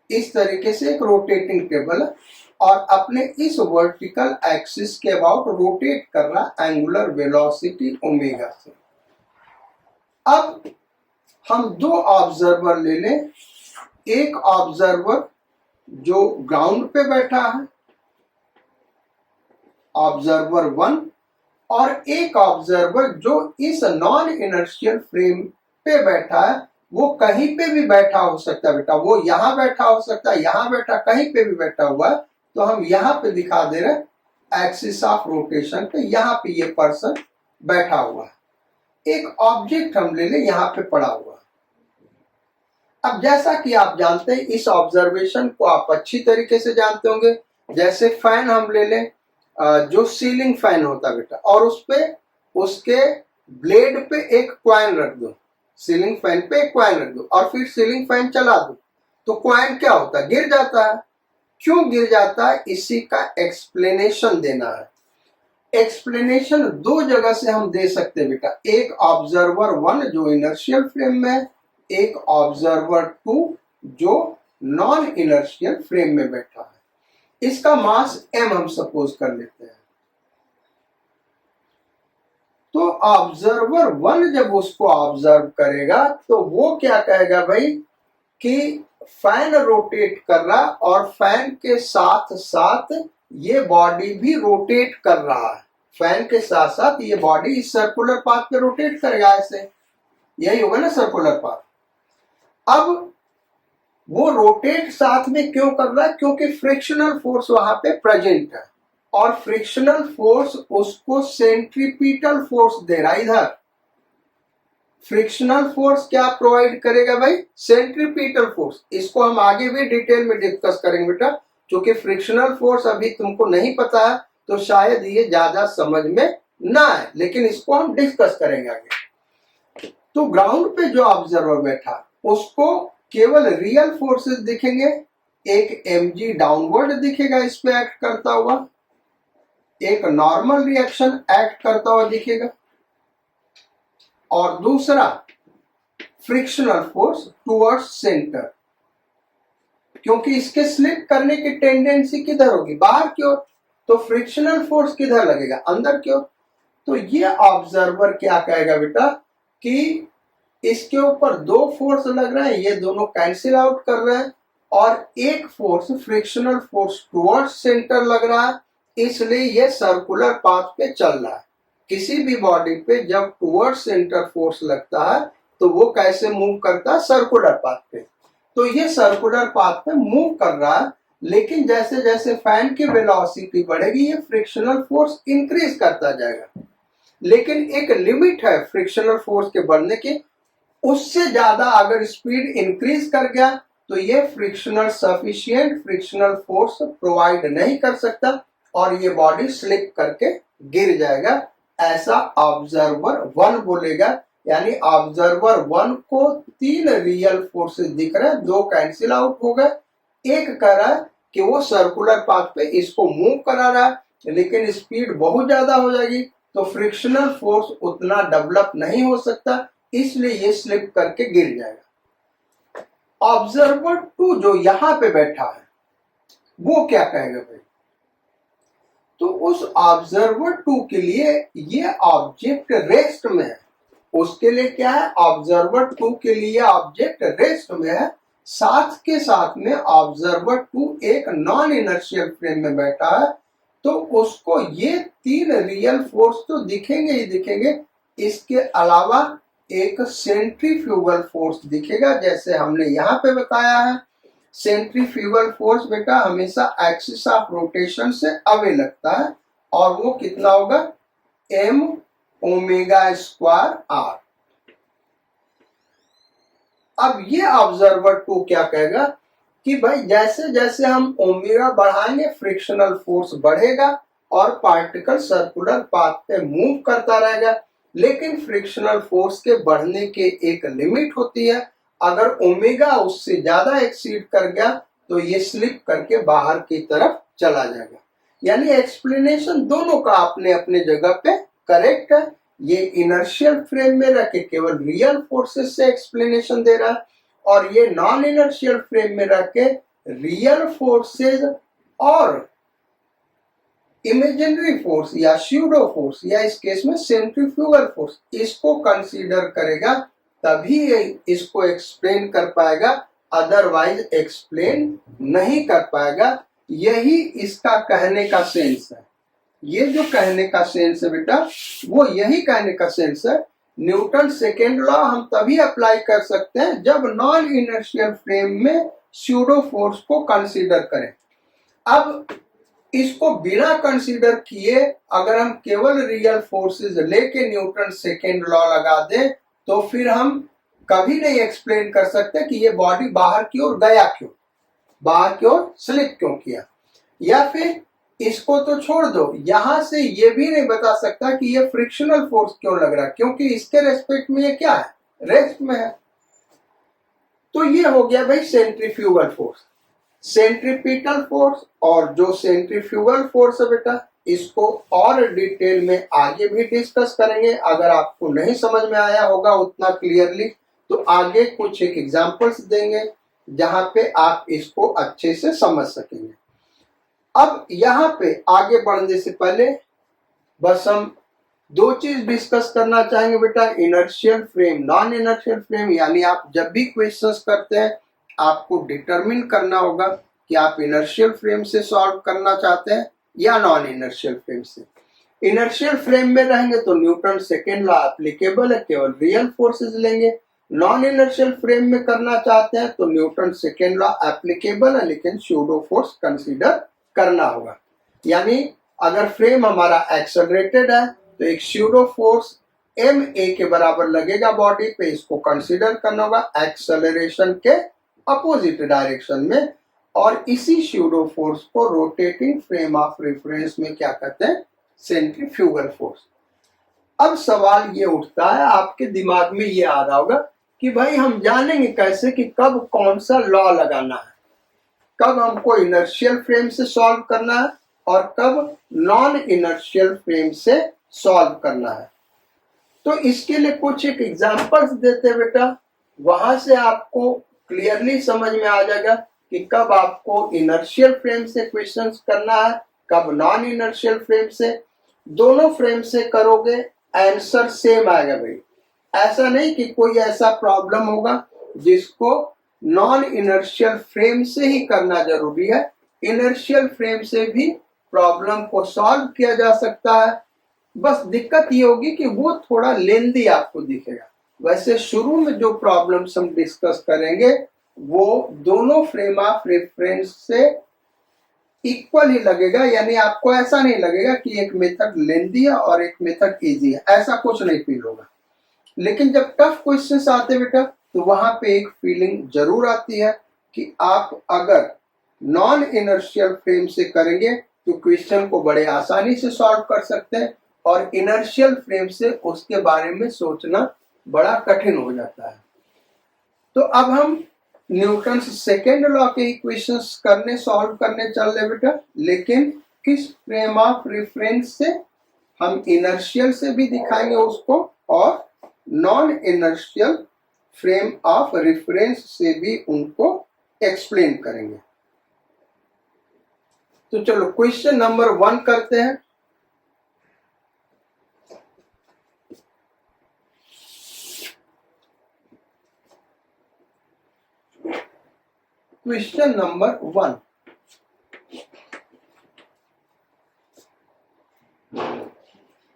इस तरीके से एक रोटेटिंग टेबल है और अपने इस वर्टिकल एक्सिस के अबाउट रोटेट कर रहा एंगुलर वेलोसिटी ओमेगा से। अब हम दो ऑब्जर्वर ले लें, एक ऑब्जर्वर जो ग्राउंड पे बैठा है ऑब्जर्वर 1 और एक ऑब्जर्वर जो इस नॉन इनर्शियल फ्रेम पे बैठा है। वो कहीं पे भी बैठा हो सकता है बेटा, वो यहां बैठा हो सकता है, यहां बैठा, कहीं पे भी बैठा हुआ है। तो हम यहां पे दिखा दे रहे एक्सिस ऑफ रोटेशन पे, यहां पे ये पर्सन बैठा हुआ है। एक ऑब्जेक्ट हम ले लें यहां पे पड़ा हुआ है। अब जैसा कि आप जानते हैं, इस ऑब्जर्वेशन को आप अच्छी तरीके से जानते होंगे। जैसे फैन हम ले लें, जो सीलिंग फैन होता है बेटा, और उस पे उसके ब्लेड पे एक कॉइन रख दो, सीलिंग फैन पे एक कॉइन रख दो और फिर सीलिंग फैन चला दो, तो कॉइन क्या होता है? गिर जाता है। क्यों गिर जाता है? इसी का एक्सप्लेनेशन देना है। एक्सप्लेनेशन दो जगह से हम दे सकते हैं बेटा। एक ऑब्जर्वर 1 जो इनर्शियल फ्रेम में है, एक ऑब्जर्वर 2 जो नॉन इनर्शियल फ्रेम में बैठा है। इसका मास m हम सपोज कर लेते हैं। तो ऑब्जर्वर 1 जब उसको ऑब्जर्व करेगा तो वो क्या कहेगा भाई कि फैन रोटेट कर रहा और फैन के साथ साथ ये बॉडी भी रोटेट कर रहा है। फैन के साथ साथ ये बॉडी इस सर्कुलर पाथ पे रोटेट करेगा, ऐसे यही होगा ना सर्कुलर पाथ। अब वो रोटेट साथ में क्यों कर रहा है? क्योंकि फ्रिक्शनल फोर्स वहां पे प्रेजेंट है और फ्रिक्शनल फोर्स उसको सेंट्रीपिटल फोर्स दे रहा है। इधर फ्रिक्शनल फोर्स क्या प्रोवाइड करेगा भाई? Centripetal force. इसको हम आगे भी डिटेल में डिस्कस करेंगे बेटा, क्योंकि फ्रिक्शनल फोर्स अभी तुमको नहीं पता है तो शायद ये ज्यादा समझ में ना आए, लेकिन इसको हम डिस्कस करेंगे आगे। तो ग्राउंड पे जो ऑब्जर्वर बैठा उसको केवल रियल फोर्सेस दिखेंगे, एक mg डाउनवर्ड दिखेगा इस पे एक्ट करता हुआ, एक नॉर्मल रिएक्शन एक्ट करता हुआ दिखेगा, और दूसरा फ्रिक्शनल फोर्स टुवर्ड्स सेंटर, क्योंकि इसके स्लिप करने की टेंडेंसी किधर होगी, बाहर की ओर, तो फ्रिक्शनल फोर्स किधर लगेगा, अंदर की ओर। तो ये ऑब्जर्वर क्या कहेगा बेटा कि इसके ऊपर दो फोर्स लग रहे हैं, ये दोनों कैंसिल आउट कर रहे हैं, और एक force frictional force towards centre लग रहा है, इसलिए ये सर्कुलर पाथ पे चल रहा है। किसी भी बॉडी पे जब टुवर्ड्स सेंटर फोर्स लगता है तो वो कैसे मूव करता है, सर्कुलर पाथ पे। तो ये सर्कुलर पाथ पे मूव कर रहा है, लेकिन जैसे जैसे फैन की वेलोसिटी बढ़ेगी ये फ्रिक्शनल फोर्स इंक्रीज करता जाएगा, लेकिन एक लिमिट है फ्रिक्शनल फोर्स के बढ़ने की, उससे ज्यादा अगर स्पीड इंक्रीज कर गया तो ये frictional sufficient frictional force provide नहीं कर सकता और ये बॉडी स्लिप करके गिर जाएगा, ऐसा ऑब्जर्वर 1 बोलेगा। यानी ऑब्जर्वर 1 को 3 रियल फोर्सेस दिख रहे हैं, 2 कैंसिल आउट हो गए, एक कह रहा है कि वो सर्कुलर पाथ पे इसको मूव करा रहा है लेकिन स्पीड बहुत ज्यादा हो जाएगी तो फ्रिक्शनल फोर्स उतना डेवलप नहीं हो सकता, इसलिए ये स्लिप करके गिर जाएगा। ऑब्जर्वर 2 जो यहां पे बैठा है वो क्या कहेगा भाई, तो उस ऑब्जर्वर 2 के लिए ये ऑब्जेक्ट रेस्ट में है, उसके लिए क्या है, ऑब्जर्वर 2 के लिए ऑब्जेक्ट रेस्ट में है, साथ के साथ में ऑब्जर्वर 2 एक नॉन इनर्शियल फ्रेम में बैठा है, तो उसको ये 3 रियल फोर्स तो दिखेंगे ही दिखेंगे, इसके अलावा एक सेंट्रीफ्यूगल फोर्स दिखेगा, जैसे हमने यहाँ पे बताया है। सेंट्रीफ्यूगल फोर्स बेटा हमेशा एक्सिस ऑफ रोटेशन से अवे लगता है और वो कितना होगा, m ओमेगा स्क्वायर r। अब ये ऑब्जर्वर 2 क्या कहेगा कि भाई जैसे जैसे हम ओमेगा बढ़ाएंगे फ्रिक्शनल फोर्स बढ़ेगा और पार्टिकल सर्कुलर पाथ पे मूव करता रहेगा, लेकिन फ्रिक्शनल फोर्स के बढ़ने के एक लिमिट होती है, अगर ओमेगा उससे ज्यादा एक्सीड कर गया तो ये स्लिप करके बाहर की तरफ चला जाएगा। यानी एक्सप्लेनेशन दोनों का अपने अपने जगह पे करेक्ट है। ये इनर्शियल फ्रेम में रख के केवल रियल फोर्सेस से एक्सप्लेनेशन दे रहा है और ये नॉन इनर्शियल फ्रेम में रख के रियल फोर्सेस और इमेजिनरी फोर्स या स्यूडो फोर्स या इस केस में सेंट्रीफ्यूगल फोर्स इसको कंसीडर करेगा, तभी इसको एक्सप्लेन कर पाएगा, अदरवाइज एक्सप्लेन नहीं कर पाएगा। यही इसका कहने का सेंस है। ये जो कहने का सेंस है बेटा वो यही कहने का सेंस है। न्यूटन सेकेंड लॉ हम तभी अप्लाई कर सकते हैं जब नॉन इनर्शियल फ्रेम में स्यूडो फोर्स को कंसीडर करें। अब इसको बिना कंसीडर किए अगर हम केवल रियल फोर्सेस लेके न्यूटन सेकेंड लॉ लगा दें तो फिर हम कभी नहीं एक्सप्लेन कर सकते कि ये बॉडी बाहर की ओर गया क्यों, बाहर की ओर स्लिप क्यों किया। या फिर इसको तो छोड़ दो, यहां से ये भी नहीं बता सकता कि ये फ्रिक्शनल फोर्स क्यों लग रहा है, क्योंकि इसके रेस्पेक्ट में ये क्या है, रेस्ट में है। तो ये हो गया भाई सेंट्रीफ्यूगल फोर्स, सेंट्रीपिटल फोर्स। और जो सेंट्रीफ्यूगल फोर्स है बेटा इसको और डिटेल में आगे भी डिस्कस करेंगे। अगर आपको नहीं समझ में आया होगा उतना क्लियरली तो आगे कुछ एक एग्जांपल्स देंगे जहां पे आप इसको अच्छे से समझ सकेंगे। अब यहाँ पे आगे बढ़ने से पहले बस हम 2 चीज डिस्कस करना चाहेंगे बेटा, inertial frame, non inertial frame. यानी आप जब भी क्वेश्चंस करते हैं आपको डिटरमिन करना होगा कि आप इनर्शियल फ्रेम से सॉल्व करना चाहते हैं या नॉन इनर्शियल फ्रेम से। इनर्शियल फ्रेम में रहेंगे तो न्यूटन सेकेंड लॉ एप्लीकेबल है, केवल रियल फोर्सेस लेंगे। नॉन इनर्शियल फ्रेम में करना चाहते हैं तो न्यूटन सेकेंड लॉ एप्लीकेबल है लेकिन स्यूडो फोर्स कंसीडर करना होगा। यानी अगर फ्रेम हमारा एक्सेलरेटेड है तो एक स्यूडो फोर्स ma के बराबर लगेगा बॉडी पे, इसको कंसीडर करना होगा एक्सेलरेशन के अपोजिट डायरेक्शन में, और इसी स्यूडो फोर्स को रोटेटिंग फ्रेम ऑफ रेफरेंस में क्या कहते हैं, सेंट्रीफ्यूगल फोर्स। अब सवाल ये उठता है, आपके दिमाग में ये आ रहा होगा कि भाई हम जानेंगे कैसे कि कब कौन सा लॉ लगाना है, कब हमको इनर्शियल फ्रेम से सॉल्व करना है और कब नॉन इनर्शियल फ्रेम से सॉल्व करना है। तो इसके लिए कुछ एक एग्जांपल्स देते बेटा, वहां से आपको क्लियरली समझ में आ जाएगा कि कब आपको इनर्शियल फ्रेम से क्वेश्चंस करना है, कब नॉन इनर्शियल फ्रेम से। दोनों फ्रेम से करोगे आंसर सेम आएगा भाई। ऐसा नहीं कि कोई ऐसा प्रॉब्लम होगा जिसको नॉन इनर्शियल फ्रेम से ही करना जरूरी है, इनर्शियल फ्रेम से भी प्रॉब्लम को सॉल्व किया जा सकता है। बस दिक्कत ये होगी कि वो थोड़ा लेंदी आपको दिखेगा। वैसे शुरू में जो प्रॉब्लम्स हम डिस्कस करेंगे वो दोनों फ्रेम ऑफ रेफरेंस से इक्वल ही लगेगा, यानी आपको ऐसा नहीं लगेगा कि एक मेथड लेंदी है और एक मेथड इजी है, ऐसा कुछ नहीं फील होगा। लेकिन जब टफ क्वेश्चंस आते बेटा तो वहां पे एक फीलिंग जरूर आती है कि आप अगर नॉन इनर्शियल फ्रेम से करेंगे तो क्वेश्चन को बड़े आसानी से सॉल्व कर सकते हैं और इनर्शियल फ्रेम से उसके बारे में सोचना बड़ा कठिन हो जाता है। तो अब हम न्यूटन सेकेंड लॉ के इक्वेशंस करने सॉल्व करने चल रहे बेटा, लेकिन किस फ्रेम ऑफ रेफरेंस से? हम इनर्शियल से भी दिखाएंगे उसको और non inertial frame of reference से भी उनको एक्सप्लेन करेंगे। तो चलो क्वेश्चन नंबर 1 करते हैं। क्वेश्चन नंबर 1,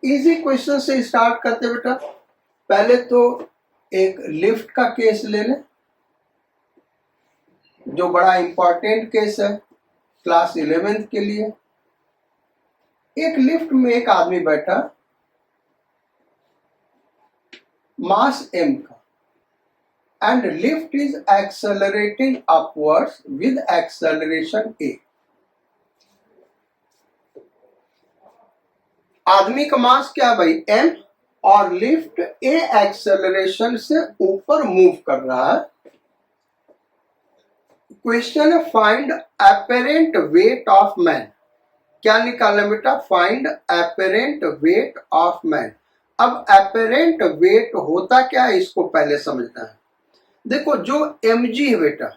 इजी क्वेश्चन से स्टार्ट करते बेटा। पहले तो एक लिफ्ट का केस ले लें जो बड़ा इंपॉर्टेंट केस है क्लास 11th के लिए। एक लिफ्ट में एक आदमी बैठा, मास m का, and lift is accelerating upwards with acceleration a। आदमी का मास क्या है भाई? m, और लिफ्ट a एक्सेलरेशन से ऊपर मूव कर रहा है। क्वेश्चन है find apparent weight of man. क्या निकालना बेटा? Find apparent weight of man. अब एपरेंट वेट होता क्या है इसको पहले समझना है। देखो जो mg है बेटा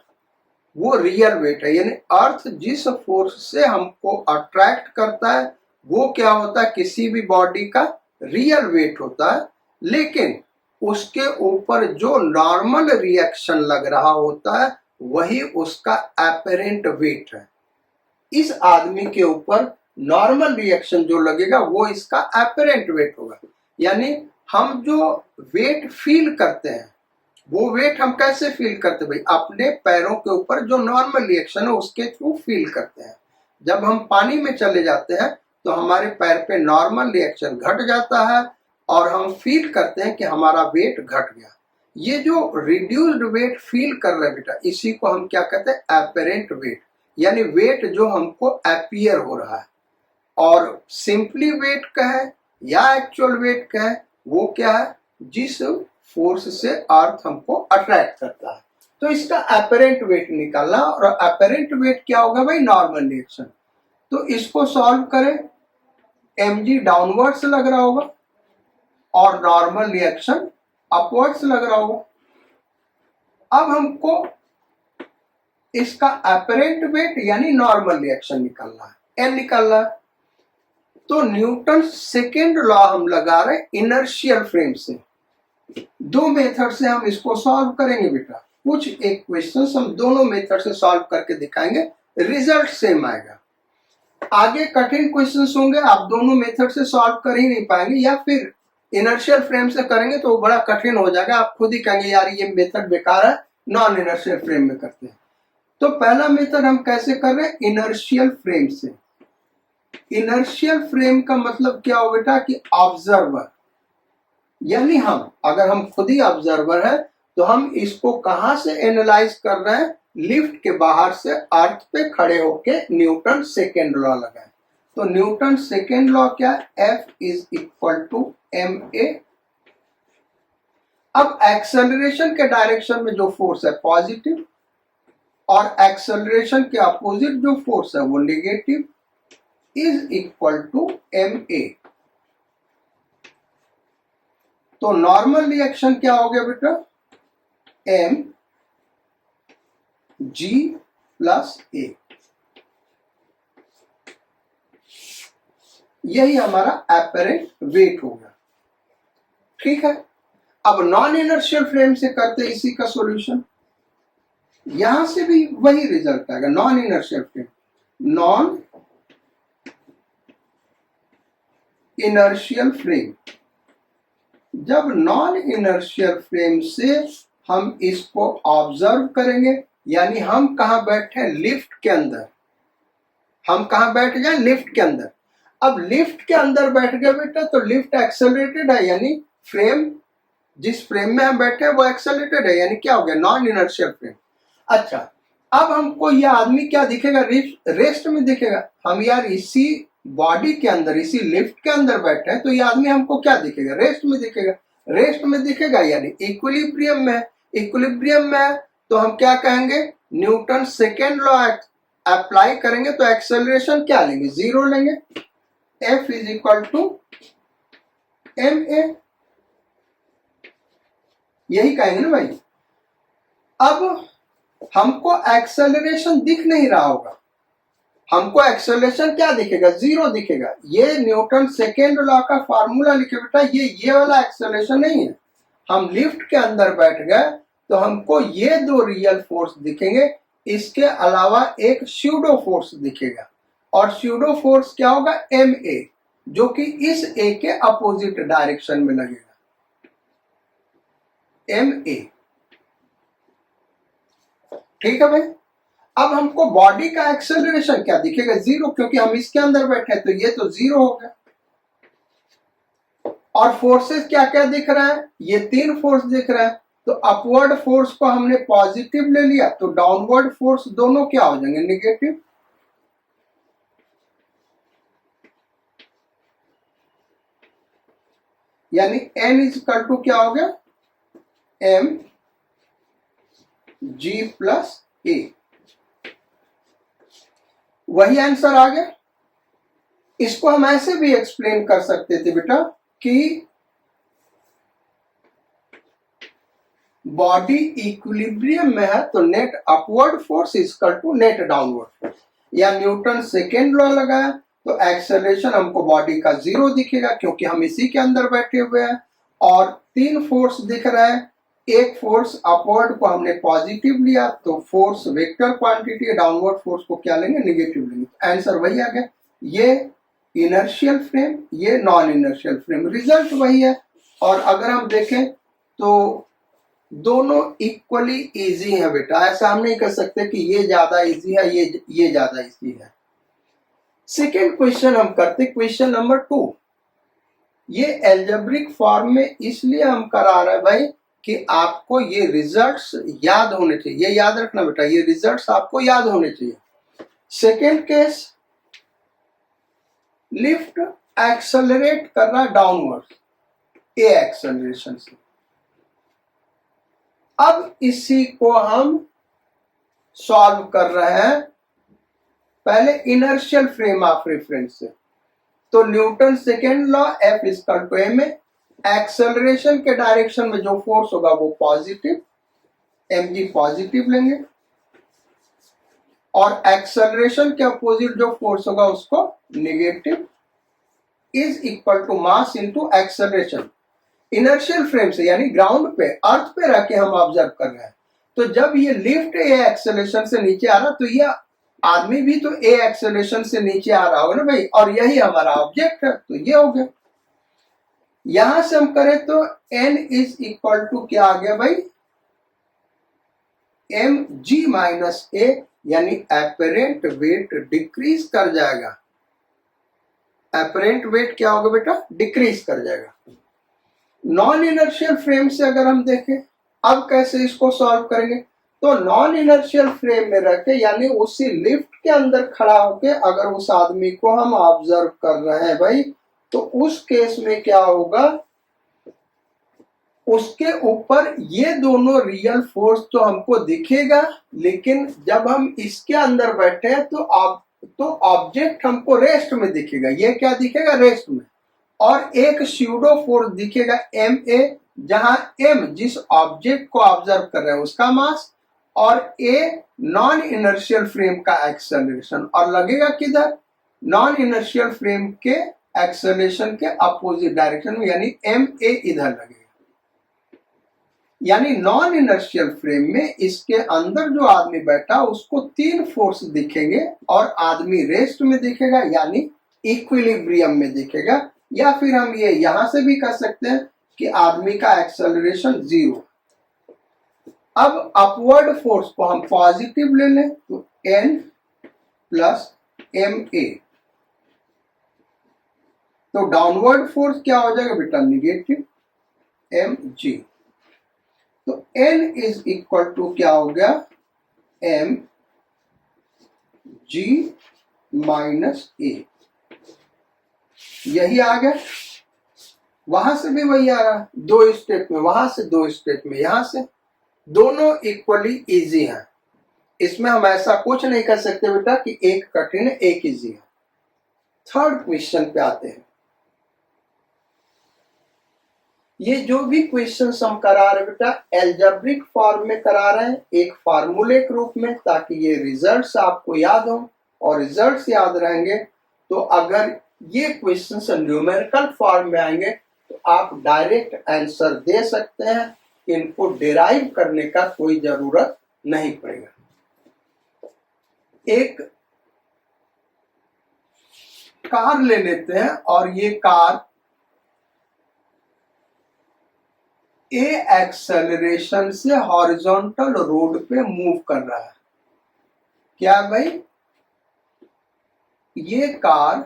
वो रियल वेट है, यानी अर्थ जिस फोर्स से हमको अट्रैक्ट करता है वो क्या होता है? किसी भी बॉडी का रियल वेट होता है, लेकिन उसके ऊपर जो नॉर्मल रिएक्शन लग रहा होता है वही उसका एपरेंट वेट है। इस आदमी के ऊपर नॉर्मल रिएक्शन जो लगेगा वो इसका एपरेंट वेट होगा। यानी हम जो वेट फील करते हैं वो वेट हम कैसे फील करते हैं भाई? अपने पैरों के ऊपर जो नॉर्मल रिएक्शन है उसके थ्रू फील करते हैं। जब हम पानी में चले जाते हैं तो हमारे पैर पे नॉर्मल रिएक्शन घट जाता है और हम फील करते हैं कि हमारा वेट घट गया। ये जो रिड्यूस्ड वेट फील कर रहे हैं बेटा इसी को हम क्या कहते हैं? एपरेंट वेट, यानी वेट जो हमको अपीयर हो रहा है। और सिंपली वेट का है या एक्चुअल वेट का है वो क्या है? जिस फोर्स से अर्थ हमको अट्रैक्ट करता है। तो इसका अपरेंट वेट निकालना, और अपरेंट वेट क्या होगा भाई? Normal reaction. तो इसको सॉल्व करें, mg डाउनवर्ड्स लग रहा होगा और नॉर्मल रिएक्शन अपवर्ड्स लग रहा होगा। अब हमको इसका अपरेंट वेट यानी नॉर्मल रिएक्शन निकालना है, n निकालना है। तो न्यूटन सेकेंड लॉ हम लगा रहे हैं इनर्शियल फ्रेम से। दो मेथड से हम इसको सॉल्व करेंगे बेटा। कुछ एक क्वेश्चन हम दोनों मेथड से सॉल्व करके दिखाएंगे, रिजल्ट सेम आएगा। आगे कठिन क्वेश्चंस होंगे, आप दोनों मेथड से सॉल्व कर ही नहीं पाएंगे, या फिर इनर्शियल फ्रेम से करेंगे तो बड़ा कठिन हो जाएगा। आप खुद ही कहेंगे यार ये मेथड बेकार है, नॉन इनर्शियल फ्रेम में करते हैं। तो पहला मेथड हम कैसे कर रहे हैं? इनर्शियल फ्रेम से। इनर्शियल फ्रेम का मतलब क्या हो बेटा? कि ऑब्जर्वर, यानी हम अगर हम खुद ही ऑब्जर्वर है तो हम इसको कहां से एनालाइज कर रहे हैं? लिफ्ट के बाहर से अर्थ पे खड़े होके न्यूटन सेकेंड लॉ लगाए। तो न्यूटन सेकेंड लॉ क्या है? F is equal to ma। अब एक्सेलरेशन के डायरेक्शन में जो फोर्स है पॉजिटिव और एक्सेलरेशन के अपोजिट जो फोर्स है वो negative is equal to ma। तो नॉर्मल रिएक्शन क्या हो गया बेटा, m g प्लस a, यही हमारा एपरेंट वेट हो गया। ठीक है, अब नॉन इनर्शियल फ्रेम से करते इसी का सॉल्यूशन, यहां से भी वही रिजल्ट आएगा। Non inertial frame, non inertial frame, जब नॉन इनर्शियल फ्रेम से हम इसको ऑब्जर्व करेंगे, यानी हम कहां बैठे, लिफ्ट के अंदर, हम कहां बैठ जाए, लिफ्ट के अंदर। अब लिफ्ट के अंदर बैठ गए बेटा तो लिफ्ट एक्सेलरेटेड है, यानी फ्रेम, जिस फ्रेम में हम बैठे हैं वो एक्सेलरेटेड है, यानी क्या हो गया, नॉन इनर्शियल फ्रेम। अच्छा, अब हमको यह आदमी क्या दिखेगा, रेस्ट में दिखेगा। हम यार इसी बॉडी के अंदर, इसी लिफ्ट के अंदर बैठे हैं, तो ये आदमी हमको क्या दिखेगा, रेस्ट में दिखेगा। रेस्ट में दिखेगा यानी इक्विलिब्रियम में है। इक्विलिब्रियम में है तो हम क्या कहेंगे, न्यूटन सेकेंड लॉ अप्लाई करेंगे तो एक्सेलरेशन क्या लेंगे, 0 लेंगे। F is equal to ma, यही कहेंगे ना भाई। अब हमको एक्सेलरेशन दिख नहीं रहा होगा, हमको एक्सेलरेशन क्या दिखेगा, 0 दिखेगा। ये न्यूटन सेकेंड लॉ का फार्मूला लिखे बेटा, ये वाला एक्सेलरेशन नहीं है। हम लिफ्ट के अंदर बैठ गए तो हमको ये 2 रियल फोर्स दिखेंगे, इसके अलावा एक स्यूडो फोर्स दिखेगा, और स्यूडो फोर्स क्या होगा, ma, जो कि इस a के अपोजिट डायरेक्शन में लगेगा, ma। ठीक है भाई। अब हमको बॉडी का एक्सेलरेशन क्या दिखेगा, 0, क्योंकि हम इसके अंदर बैठे हैं तो ये तो 0 हो गया। और फोर्सेस क्या क्या दिख रहा है, ये 3 फोर्स दिख रहा है। तो अपवर्ड फोर्स को हमने पॉजिटिव ले लिया तो डाउनवर्ड फोर्स दोनों क्या हो जाएंगे, नेगेटिव। यानी n इज इक्वल टू क्या हो गया, m g प्लस a, वही आंसर आ गया। इसको हम ऐसे भी एक्सप्लेन कर सकते थे बेटा कि बॉडी इक्विलिब्रियम में है तो net upward force equal to net downward force, या न्यूटन सेकेंड लॉ लगाया तो एक्सेलरेशन हमको बॉडी का 0 दिखेगा क्योंकि हम इसी के अंदर बैठे हुए हैं, और 3 फोर्स दिख रहा है। एक फोर्स अपवर्ड को हमने पॉजिटिव लिया तो force vector quantity, downward force को क्या लेंगे, नेगेटिव लेंगे। आंसर वही आ गया। ये इनर्शियल फ्रेम, ये नॉन इनर्शियल फ्रेम, रिजल्ट वही है। और अगर हम देखें तो दोनों इक्वली इजी है बेटा, ऐसा हम नहीं कर सकते कि ये ज्यादा इजी है, ये ज्यादा इजी है। सेकेंड क्वेश्चन हम करते, क्वेश्चन नंबर 2। ये एल्जेब्रिक फॉर्म में इसलिए हम करा रहे हैं भाई कि आपको ये रिजल्ट्स याद होने चाहिए, ये याद रखना बेटा, ये रिजल्ट्स आपको याद होने चाहिए। सेकेंड केस, लिफ्ट एक्सेलरेट करना डाउनवर्ड ए एक्सेलरेशन से। अब इसी को हम सॉल्व कर रहे हैं पहले इनर्शियल फ्रेम ऑफ रेफरेंस से। तो Newton second law, F equal to ma, acceleration के डायरेक्शन में जो फोर्स होगा वो पॉजिटिव, mg पॉजिटिव लेंगे, और एक्सेलरेशन के अपोजिट जो फोर्स होगा उसको negative, is equal to mass into acceleration. Inertial frame से यानी ग्राउंड पे, अर्थ पे रह के हम ऑब्जर्व कर रहे हैं। तो जब ये लिफ्ट ए एक्सेलरेशन से नीचे आ रहा तो ये आदमी भी तो ए एक्सेलरेशन से नीचे आ रहा होगा ना भाई, और यही हमारा ऑब्जेक्ट है, तो ये हो गया। यहां से हम करें तो n इज इक्वल टू क्या आ गया भाई, mg माइनस a, यानी एपरेंट वेट डिक्रीज कर जाएगा। एपरेंट वेट क्या होगा बेटा, डिक्रीज कर जाएगा। नॉन इनर्शियल फ्रेम से अगर हम देखें, अब कैसे इसको सॉल्व करेंगे, तो नॉन इनर्शियल फ्रेम में रखे यानी उसी लिफ्ट के अंदर खड़ा होके अगर उस आदमी को हम ऑब्जर्व कर रहे हैं भाई, तो उस केस में क्या होगा, उसके ऊपर ये दोनों रियल फोर्स तो हमको दिखेगा, लेकिन जब हम इसके अंदर बैठे हैं तो ऑब्जेक्ट हमको रेस्ट में दिखेगा। ये क्या दिखेगा? रेस्ट में। और एक स्यूडो फोर्स दिखेगा एम ए, जहां एम जिस ऑब्जेक्ट को ऑब्जर्व कर रहे हैं उसका मास, और ए नॉन इनर्शियल फ्रेम का एक्सेलरेशन। और लगेगा किधर? नॉन इनर्शियल फ्रेम के एक्सेलरेशन के अपोजिट डायरेक्शन में, यानी एम ए इधर लगेगा। यानी नॉन इनर्शियल फ्रेम में इसके अंदर जो आदमी बैठा उसको 3 फोर्स दिखेंगे, और आदमी रेस्ट में दिखेगा यानी इक्विलिब्रियम में दिखेगा। या फिर हम ये यहां से भी कर सकते हैं कि आदमी का एक्सेलरेशन 0। अब अपवर्ड फोर्स को हम पॉजिटिव ले लें तो N प्लस MA, तो डाउनवर्ड फोर्स क्या हो जाएगा बेटा? Negative mg। तो N इज इक्वल टू क्या हो गया? mg minus a। यही आ गया। वहां से भी वही आ रहा, 2 स्टेप में, वहां से 2 स्टेप में, यहां से। दोनों इक्वली इजी हैं। इसमें हम ऐसा कुछ नहीं कर सकते बेटा कि एक कठिन है एक इजी है। थर्ड क्वेश्चन पे आते हैं। ये जो भी क्वेश्चन हम करा रहे बेटा एल्जेब्रिक फॉर्म में करा रहे हैं, एक फार्मूले के रूप में, ताकि ये रिजल्ट्स आपको याद हो। और रिजल्ट्स याद रहेंगे तो अगर ये क्वेश्चन न्यूमेरिकल फॉर्म में आएंगे तो आप डायरेक्ट आंसर दे सकते हैं। इनको डिराइव करने का कोई जरूरत नहीं पड़ेगा। एक कार ले लेते हैं और ये कार ए एक्सेलरेशन से हॉरिजॉन्टल रोड पे मूव कर रहा है। क्या भाई? ये कार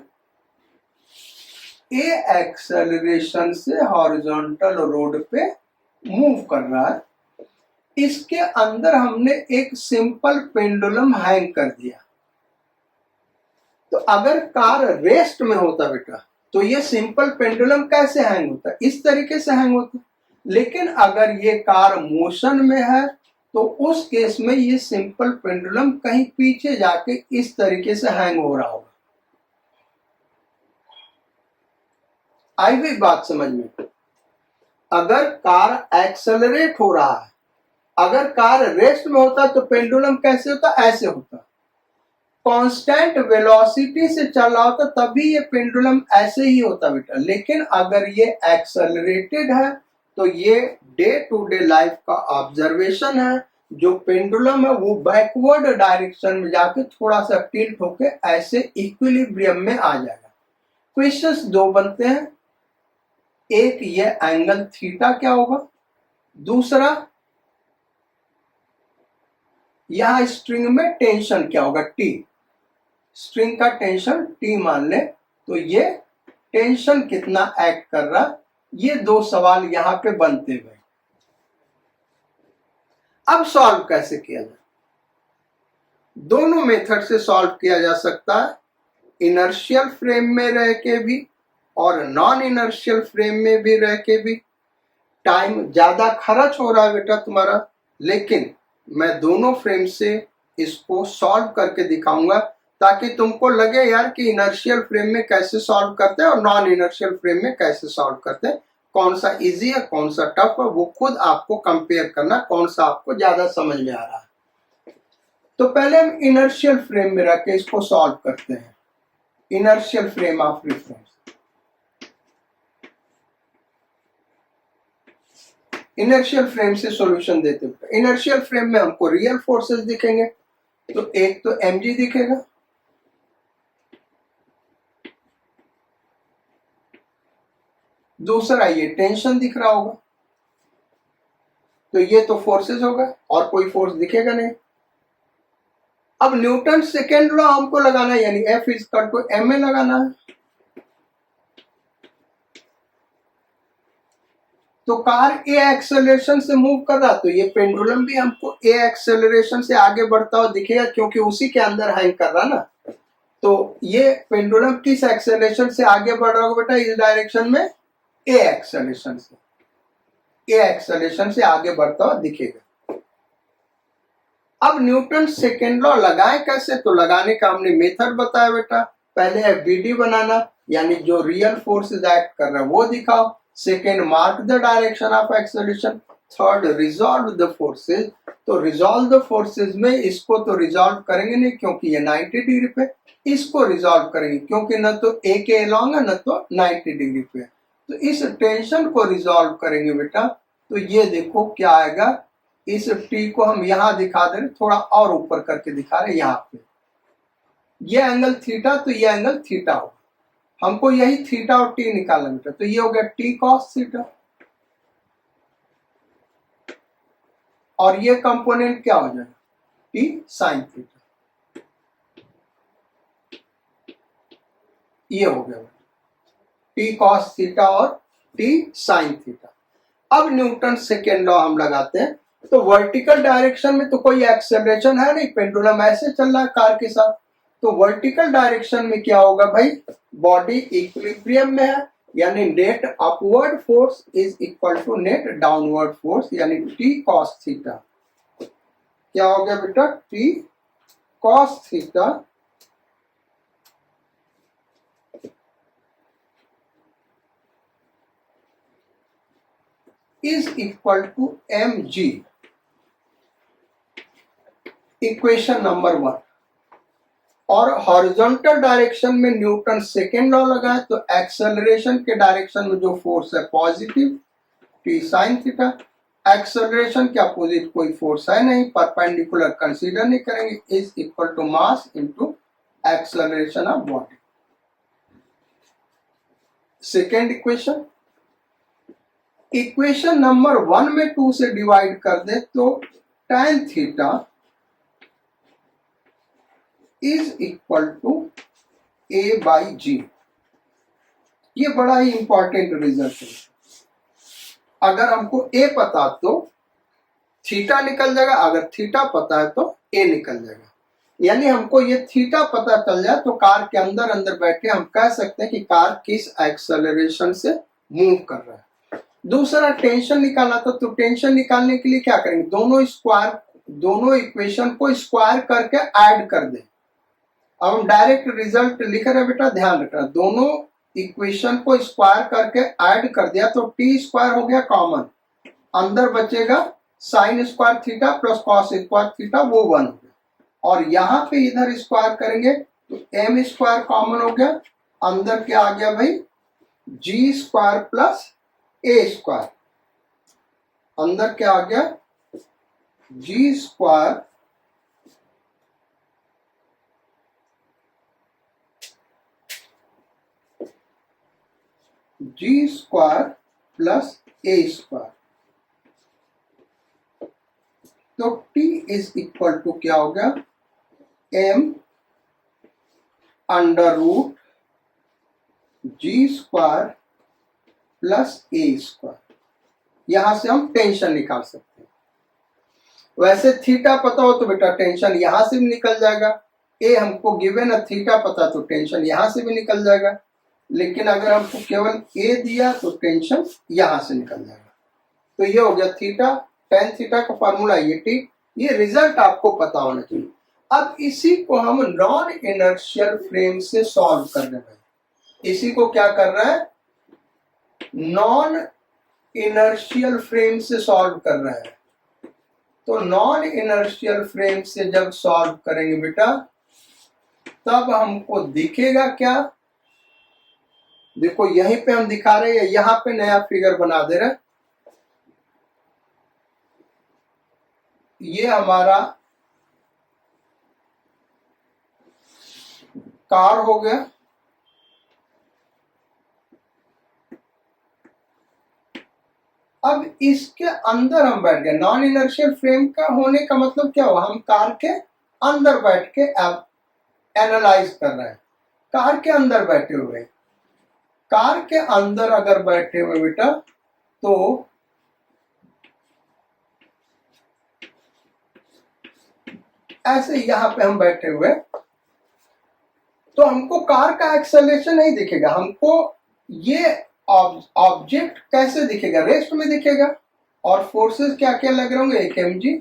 ए एक्सेलरेशन से हॉरिजॉन्टल रोड पे मूव कर रहा है। इसके अंदर हमने एक सिंपल पेंडुलम हैंग कर दिया। तो अगर कार रेस्ट में होता बेटा तो ये सिंपल पेंडुलम कैसे हैंग होता? इस तरीके से हैंग होता। लेकिन अगर ये कार मोशन में है तो उस केस में ये सिंपल पेंडुलम कहीं पीछे जाके इस तरीके से हैंग हो रहा होगा। आई भी बात समझ में? अगर कार एक्सेलरेट हो रहा है, अगर कार रेस्ट में होता तो पेंडुलम कैसे होता? ऐसे होता। कांस्टेंट वेलोसिटी से चल रहा होता तभी ये पेंडुलम ऐसे ही होता बेटा। लेकिन अगर ये एक्सेलरेटेड है तो ये डे टू डे लाइफ का ऑब्जर्वेशन है। जो पेंडुलम है वो बैकवर्ड डायरेक्शन में जाके थोड़ा सा टिल्ट होके ऐसे इक्विलिब्रियम में आ जाएगा। क्वेश्चंस 2 बनते हैं। एक, ये एंगल थीटा क्या होगा? दूसरा, यहां स्ट्रिंग में टेंशन क्या होगा? टी। स्ट्रिंग का टेंशन टी मान ले तो ये टेंशन कितना एक्ट कर रहा? ये 2 सवाल यहां पे बनते हुए। अब सॉल्व कैसे किया जाए? दोनों मेथड से सॉल्व किया जा सकता है, इनर्शियल फ्रेम में रह के भी और नॉन इनर्शियल फ्रेम में भी रह के भी। टाइम ज्यादा खर्च हो रहा है बेटा तुम्हारा, लेकिन मैं दोनों फ्रेम से इसको सॉल्व करके दिखाऊंगा ताकि तुमको लगे यार कि इनर्शियल फ्रेम में कैसे सॉल्व करते हैं और नॉन इनर्शियल फ्रेम में कैसे सॉल्व करते हैं। कौन सा इजी है कौन सा टफ है वो खुद आपको कंपेयर करना, कौन सा आपको ज्यादा समझ में आ रहा है। तो पहले हम इनर्शियल फ्रेम में रख के इसको सॉल्व करते हैं। Inertial frame of reference. Inertial frame से सॉल्यूशन देते हैं। इनर्शियल फ्रेम में हमको रियल फोर्सेस दिखेंगे। तो एक तो mg दिखेगा, दूसरा ये टेंशन दिख रहा होगा। तो ये तो फोर्सेस होगा और कोई फोर्स दिखेगा नहीं। अब न्यूटन सेकेंड लॉ हमको लगाना है, यानी F इक्वल टू ma लगाना है। तो कार ए एक्सेलरेशन से मूव कर रहा तो ये पेंडुलम भी हमको ए एक्सेलरेशन से आगे बढ़ता हुआ दिखेगा, क्योंकि उसी के अंदर हैंग कर रहा ना। तो ये पेंडुलम किस एक्सेलरेशन से आगे बढ़ रहा होगा बेटा? इस डायरेक्शन में ए एक्सेलरेशन से। ए एक्सेलरेशन से आगे बढ़ता हुआ दिखेगा। अब न्यूटन सेकेंड लॉ लगाए कैसे, तो लगाने का हमने मेथड बताया बेटा। पहले है बीडी बनाना, यानी जो रियल फोर्सेस एक्ट कर रहे हैं वो दिखाओ। Second, mark the direction of acceleration. Third, resolve the forces. तो रिजॉल्व द फोर्सेस में इसको तो रिजॉल्व करेंगे नहीं क्योंकि ये 90 डिग्री पे, इसको रिजॉल्व करेंगे क्योंकि न तो ए के अलोंग है न तो 90 डिग्री पे। तो इस टेंशन को रिजॉल्व करेंगे बेटा, तो ये देखो क्या आएगा। इस टी को हम यहां दिखा दे रहे, थोड़ा और ऊपर करके दिखा रहे यहाँ पे। ये एंगल थीटा, तो ये एंगल थीटा होगा। हमको यही थीटा और टी निकालना बेटा, तो ये हो गया टी कॉस थीटा, और ये कंपोनेंट क्या हो जाएगा, टी साइन थीटा। ये हो गया टी कॉस थीटा और टी साइन थीटा। अब न्यूटन सेकेंड लॉ हम लगाते हैं। तो वर्टिकल डायरेक्शन में तो कोई एक्सेलरेशन है नहीं, पेंडुलम ऐसे चल रहा है कार के साथ। तो वर्टिकल डायरेक्शन में क्या होगा भाई, बॉडी इक्विलिब्रियम में है, यानी net upward force is equal to net downward force, यानी टी कॉस थीटा। क्या हो गया बेटा, T cos theta is equal to M G. Equation number 1। और हॉरिजॉन्टल डायरेक्शन में न्यूटन सेकेंड लॉ लगा है, तो एक्सेलरेशन के डायरेक्शन में जो फोर्स है positive, T sine theta. Acceleration के अपोजिट कोई फोर्स है नहीं, परपेंडिकुलर कंसीडर नहीं करेंगे, is equal to mass into acceleration of body. Second equation, equation number 1 में 2 से डिवाइड कर दे तो tan theta is equal to A by G. ये बड़ा ही इंपॉर्टेंट रिजल्ट है। अगर हमको ए पता तो थीटा निकल जाएगा, अगर थीटा पता है तो ए निकल जाएगा। यानी हमको ये थीटा पता चल जाए तो कार के अंदर अंदर बैठ के हम कह सकते हैं कि कार किस एक्सेलरेशन से मूव कर रहा है। दूसरा, टेंशन निकालना था, तो टेंशन निकालने के लिए क्या करेंगे, दोनों इक्वेशन को स्क्वायर करके ऐड कर दें। अब हम डायरेक्ट रिजल्ट लिख रहे हैं बेटा, ध्यान रखना, दोनों इक्वेशन को स्क्वायर करके ऐड कर दिया तो टी स्क्वायर हो गया कॉमन, अंदर बचेगा sine square theta plus cos square theta, वो 1 हो गया। और यहाँ पे इधर स्क्वायर करेंगे तो एम स्क्वायर कॉमन हो गया, अंदर क्या आ गया भाई, जी स्क्वायर प्लस ए स्क्वायर, अंदर क्या आ गया, जी स्क्वायर जी स्क्वायर प्लस ए स्क्वायर। तो टी इज इक्वल टू क्या हो गया, एम अंडर रूट जी स्क्वायर प्लस ए स्क्वायर। यहां से हम टेंशन निकाल सकते हैं। वैसे थीटा पता हो तो बेटा टेंशन यहां से भी निकल जाएगा, ए हमको गिवन है, थीटा पता तो टेंशन यहां से भी निकल जाएगा। लेकिन अगर हमको केवल ए दिया तो टेंशन यहां से निकल जाएगा। तो ये हो गया थीटा, tan थीटा का फॉर्मूला ये टी। ये रिजल्ट आपको पता होना चाहिए। अब इसी को हम नॉन इनर्शियल फ्रेम से सॉल्व कर रहे हैं। इसी को क्या कर रहा है, नॉन इनर्शियल फ्रेम से सॉल्व कर रहा है। तो नॉन इनर्शियल फ्रेम से जब सॉल्व करेंगे बेटा, तब हमको दिखेगा क्या, देखो यहीं पे हम दिखा रहे हैं, यहां पे नया फिगर बना दे रहे हैं। ये हमारा कार हो गया, अब इसके अंदर हम बैठ गए। नॉन इनर्शियल फ्रेम का होने का मतलब क्या हुआ, हम कार के अंदर बैठ के एनालाइज कर रहे हैं। कार के अंदर बैठे हुए, कार के अंदर अगर बैठे हुए बेटा, तो ऐसे यहां पे हम बैठे हुए, तो हमको कार का एक्सेलरेशन नहीं दिखेगा, हमको ये ऑब्जेक्ट कैसे दिखेगा, रेस्ट में दिखेगा। और फोर्सेस क्या क्या लग रहे होंगे, एक mg,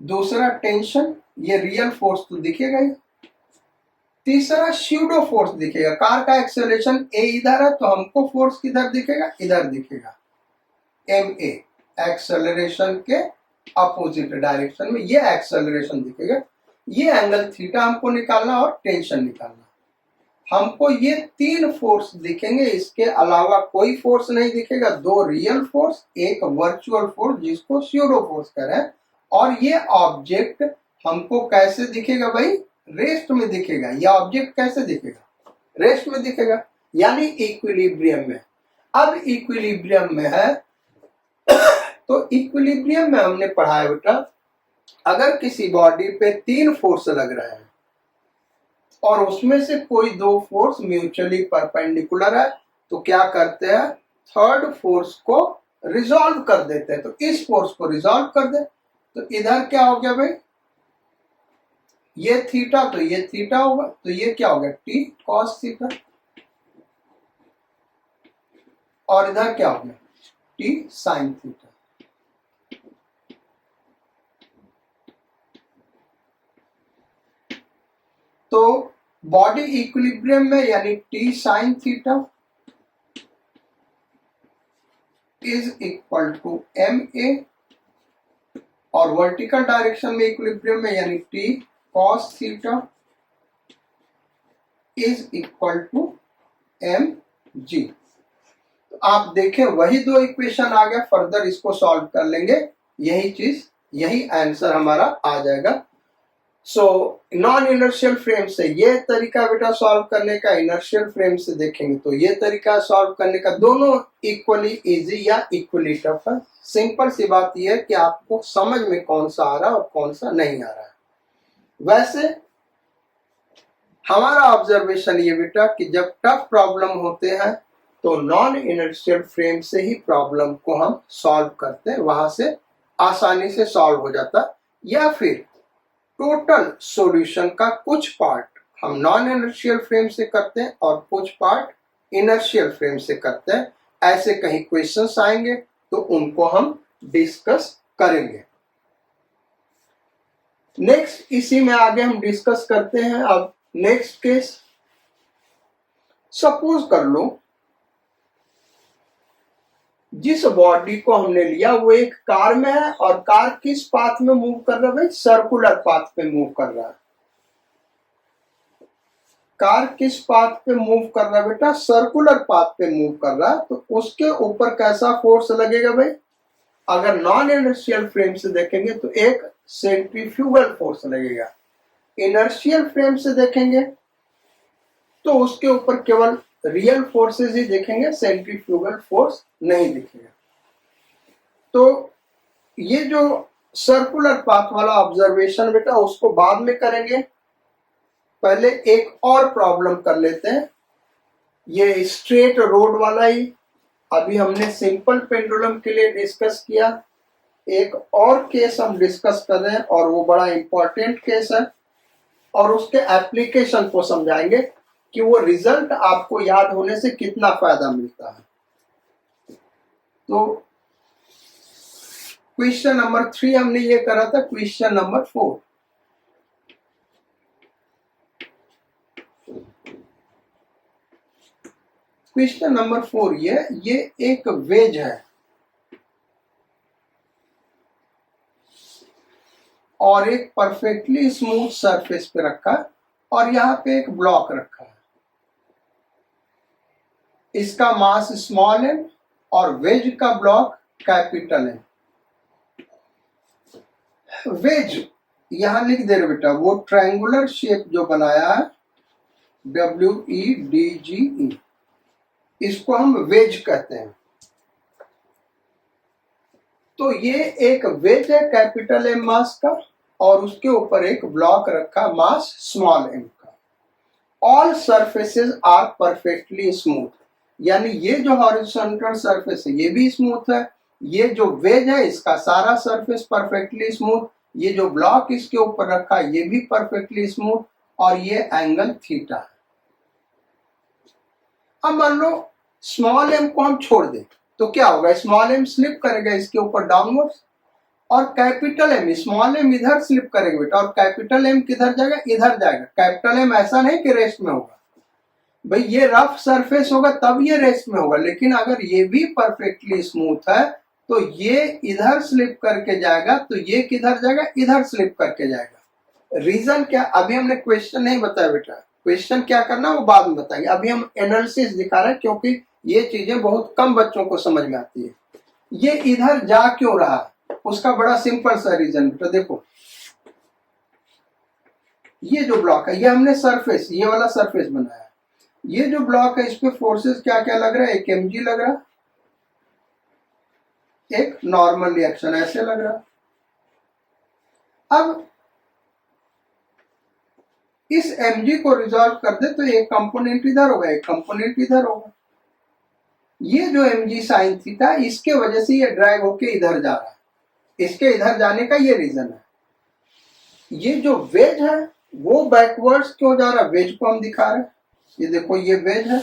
दूसरा टेंशन, ये रियल फोर्स तो दिखेगा ही, तीसरा स्यूडो फोर्स दिखेगा। कार का एक्सेलरेशन ए इधर है तो हमको फोर्स किधर दिखेगा, इधर दिखेगा, एम ए, एक्सेलरेशन के अपोजिट डायरेक्शन में ये एक्सेलरेशन दिखेगा। ये एंगल थीटा हमको निकालना और टेंशन निकालना। हमको ये तीन फोर्स दिखेंगे, इसके अलावा कोई फोर्स नहीं दिखेगा। दो रियल फोर्स, एक वर्चुअल फोर्स जिसको स्यूडो फोर्स कह रहे हैं। और ये ऑब्जेक्ट हमको कैसे दिखेगा भाई, रेस्ट में दिखेगा। ये ऑब्जेक्ट कैसे दिखेगा, रेस्ट में दिखेगा, यानी इक्विलिब्रियम में। अब इक्विलिब्रियम में है तो इक्विलिब्रियम में हमने पढ़ा है बेटा, अगर किसी बॉडी पे तीन फोर्स लग रहे हैं और उसमें से कोई दो फोर्स म्यूचुअली परपेंडिकुलर है तो क्या करते हैं, थर्ड फोर्स को रिजॉल्व कर देते हैं। तो इस फोर्स को रिजॉल्व कर दे तो इधर क्या हो गया भाई, ये थीटा तो ये थीटा होगा, तो ये क्या हो गया, टी कॉस थीटा, और इधर क्या हो गया, टी साइन थीटा। तो बॉडी इक्विलिब्रियम में यानी T sine theta is equal to M A, और वर्टिकल डायरेक्शन में इक्विलिब्रियम में यानी T cos theta is equal to M G. तो आप देखें वही दो इक्वेशन आ गया, फर्दर इसको सॉल्व कर लेंगे, यही चीज, यही आंसर हमारा आ जाएगा। सो नॉन इनर्शियल फ्रेम से ये तरीका बेटा सॉल्व करने का, इनर्शियल फ्रेम से देखेंगे तो ये तरीका सॉल्व करने का, दोनों इक्वली इजी या इक्वली टफ है। सिंपल सी बात यह है कि आपको समझ में कौन सा आ रहा है और कौन सा नहीं आ रहा है। वैसे हमारा ऑब्जर्वेशन ये बेटा कि जब टफ प्रॉब्लम होते हैं तो नॉन इनर्शियल फ्रेम से ही प्रॉब्लम को हम सॉल्व करते हैं, वहां से आसानी से सॉल्व हो जाता, या फिर टोटल सॉल्यूशन का कुछ पार्ट हम नॉन इनर्शियल फ्रेम से करते हैं और कुछ पार्ट इनर्शियल फ्रेम से करते हैं। ऐसे कहीं क्वेश्चंस आएंगे तो उनको हम डिस्कस करेंगे। नेक्स्ट इसी में आगे हम डिस्कस करते हैं। अब नेक्स्ट केस, सपोज कर लो जिस बॉडी को हमने लिया वो एक कार में है और कार किस पाथ में मूव कर रहा है भाई, सर्कुलर पाथ पे मूव कर रहा है। कार किस पाथ पे मूव कर रहा है बेटा, सर्कुलर पाथ पे मूव कर रहा है। तो उसके ऊपर कैसा फोर्स लगेगा भाई, अगर नॉन इनर्शियल फ्रेम से देखेंगे तो एक सेंट्रीफ्यूगल फोर्स लगेगा। इनर्शियल फ्रेम से देखेंगे तो उसके ऊपर केवल रियल फोर्सेस ही देखेंगे, सेंट्रीफ्यूगल फोर्स नहीं दिखेगा। तो ये जो सर्कुलर पाथ वाला ऑब्जर्वेशन बेटा उसको बाद में करेंगे, पहले एक और प्रॉब्लम कर लेते हैं। ये स्ट्रेट रोड वाला ही अभी हमने सिंपल पेंडुलम के लिए डिस्कस किया। एक और केस हम डिस्कस कर रहे हैं और वो बड़ा इंपॉर्टेंट केस है, और उसके एप्लीकेशन को समझाएंगे कि वो रिजल्ट आपको याद होने से कितना फायदा मिलता है। तो क्वेश्चन नंबर 3 हमने ये करा था, क्वेश्चन नंबर 4। क्वेश्चन नंबर 4 ये एक वेज है और एक परफेक्टली स्मूथ सरफेस पे रखा है और यहाँ पे एक ब्लॉक रखा है। इसका मास स्मॉल है और वेज का ब्लॉक कैपिटल है। वेज यहां लिख दे रहे बेटा, वो ट्रायंगुलर शेप जो बनाया है WEDGE, इसको हम वेज कहते हैं। तो ये एक वेज है कैपिटल एम मास का, और उसके ऊपर एक ब्लॉक रखा मास स्मॉल एम का। All surfaces are perfectly smooth, यानी ये जो हॉरिजॉन्टल सरफेस है ये भी स्मूथ है, ये जो वेज है इसका सारा सरफेस परफेक्टली स्मूथ, ये जो ब्लॉक इसके ऊपर रखा है ये भी परफेक्टली स्मूथ, और ये एंगल थीटा है। अब मान लो स्मॉल एम को हम छोड़ दें तो क्या होगा, स्मॉल एम स्लिप करेगा इसके ऊपर डाउनवर्ड्स, और कैपिटल एम, स्मॉल एम इधर स्लिप करेगा बेटा, और कैपिटल एम किधर जाएगा, इधर जाएगा। कैपिटल एम ऐसा नहीं कि रेस्ट में होगा भाई, ये रफ सरफेस होगा तब ये रेस्ट में होगा, लेकिन अगर ये भी परफेक्टली स्मूथ है तो ये इधर स्लिप करके जाएगा, तो ये किधर जाएगा, इधर स्लिप करके जाएगा। रीजन क्या, अभी हमने क्वेश्चन नहीं बताया बेटा, क्वेश्चन क्या करना वो बाद में बताएंगे, अभी हम एनालिसिस दिखा रहे हैं क्योंकि ये चीजें बहुत कम बच्चों को समझ में आती है। ये इधर जा क्यों रहा है, उसका बड़ा सिंपल सा रीजन बेटा, देखो ये जो ब्लॉक है, ये हमने सरफेस, ये वाला सरफेस बनाया, ये जो ब्लॉक है इस पे फोर्सेस क्या क्या लग रहा है, एक mg लग रहा है, एक नॉर्मल रिएक्शन ऐसे लग रहा है। अब इस mg को रिजॉल्व कर दे तो एक कंपोनेंट इधर होगा, एक कंपोनेंट इधर होगा। ये जो mg साइन थीटा, इसके वजह से ये ड्रैग होके इधर जा रहा है, इसके इधर जाने का ये रीजन है। ये जो वेज है वो बैकवर्ड्स क्यों जा रहा है, वेज को हम दिखा रहे हैं, ये देखो ये वेज है,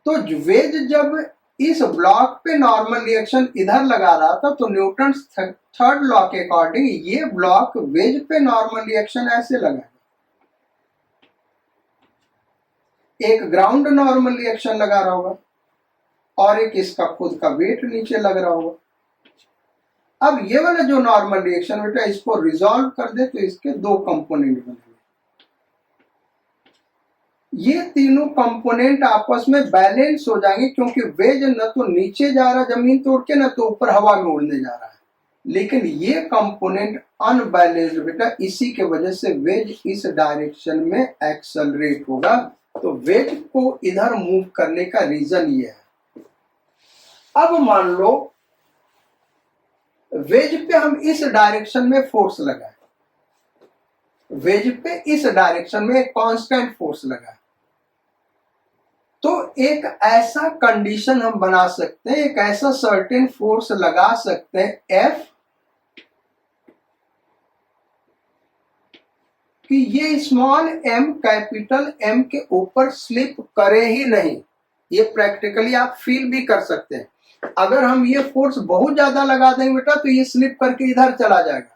तो वेज जब इस ब्लॉक पे नॉर्मल रिएक्शन इधर लगा रहा था तो न्यूटन थर्ड लॉ के अकॉर्डिंग ये ब्लॉक वेज पे नॉर्मल रिएक्शन ऐसे लगा, एक ग्राउंड नॉर्मल रिएक्शन लगा रहा होगा और एक इसका खुद का वेट नीचे लग रहा होगा। अब ये वाला जो नॉर्मल रिएक्शन बेटा, इसको रिजॉल्व कर दे तो इसके दो कंपोनेंट बनेंगे, ये तीनों कंपोनेंट आपस में बैलेंस हो जाएंगे, क्योंकि वेज न तो नीचे जा रहा जमीन तोड़ के, न तो ऊपर हवा में उड़ने जा रहा है, लेकिन ये कंपोनेंट अनबैलेंस्ड बेटा, इसी के वजह से वेज इस डायरेक्शन में एक्सेलरेट होगा। तो वेज को इधर मूव करने का रीजन ये है। अब मान लो वेज पे हम इस डायरेक्शन में फोर्स लगाए, वेज पे इस डायरेक्शन में एक कांस्टेंट फोर्स लगा, तो एक ऐसा कंडीशन हम बना सकते हैं, एक ऐसा सर्टेन फोर्स लगा सकते हैं F, कि ये स्मॉल m कैपिटल M के ऊपर स्लिप करे ही नहीं। ये प्रैक्टिकली आप फील भी कर सकते हैं, अगर हम ये फोर्स बहुत ज्यादा लगा देंगे बेटा तो ये स्लिप करके इधर चला जाएगा,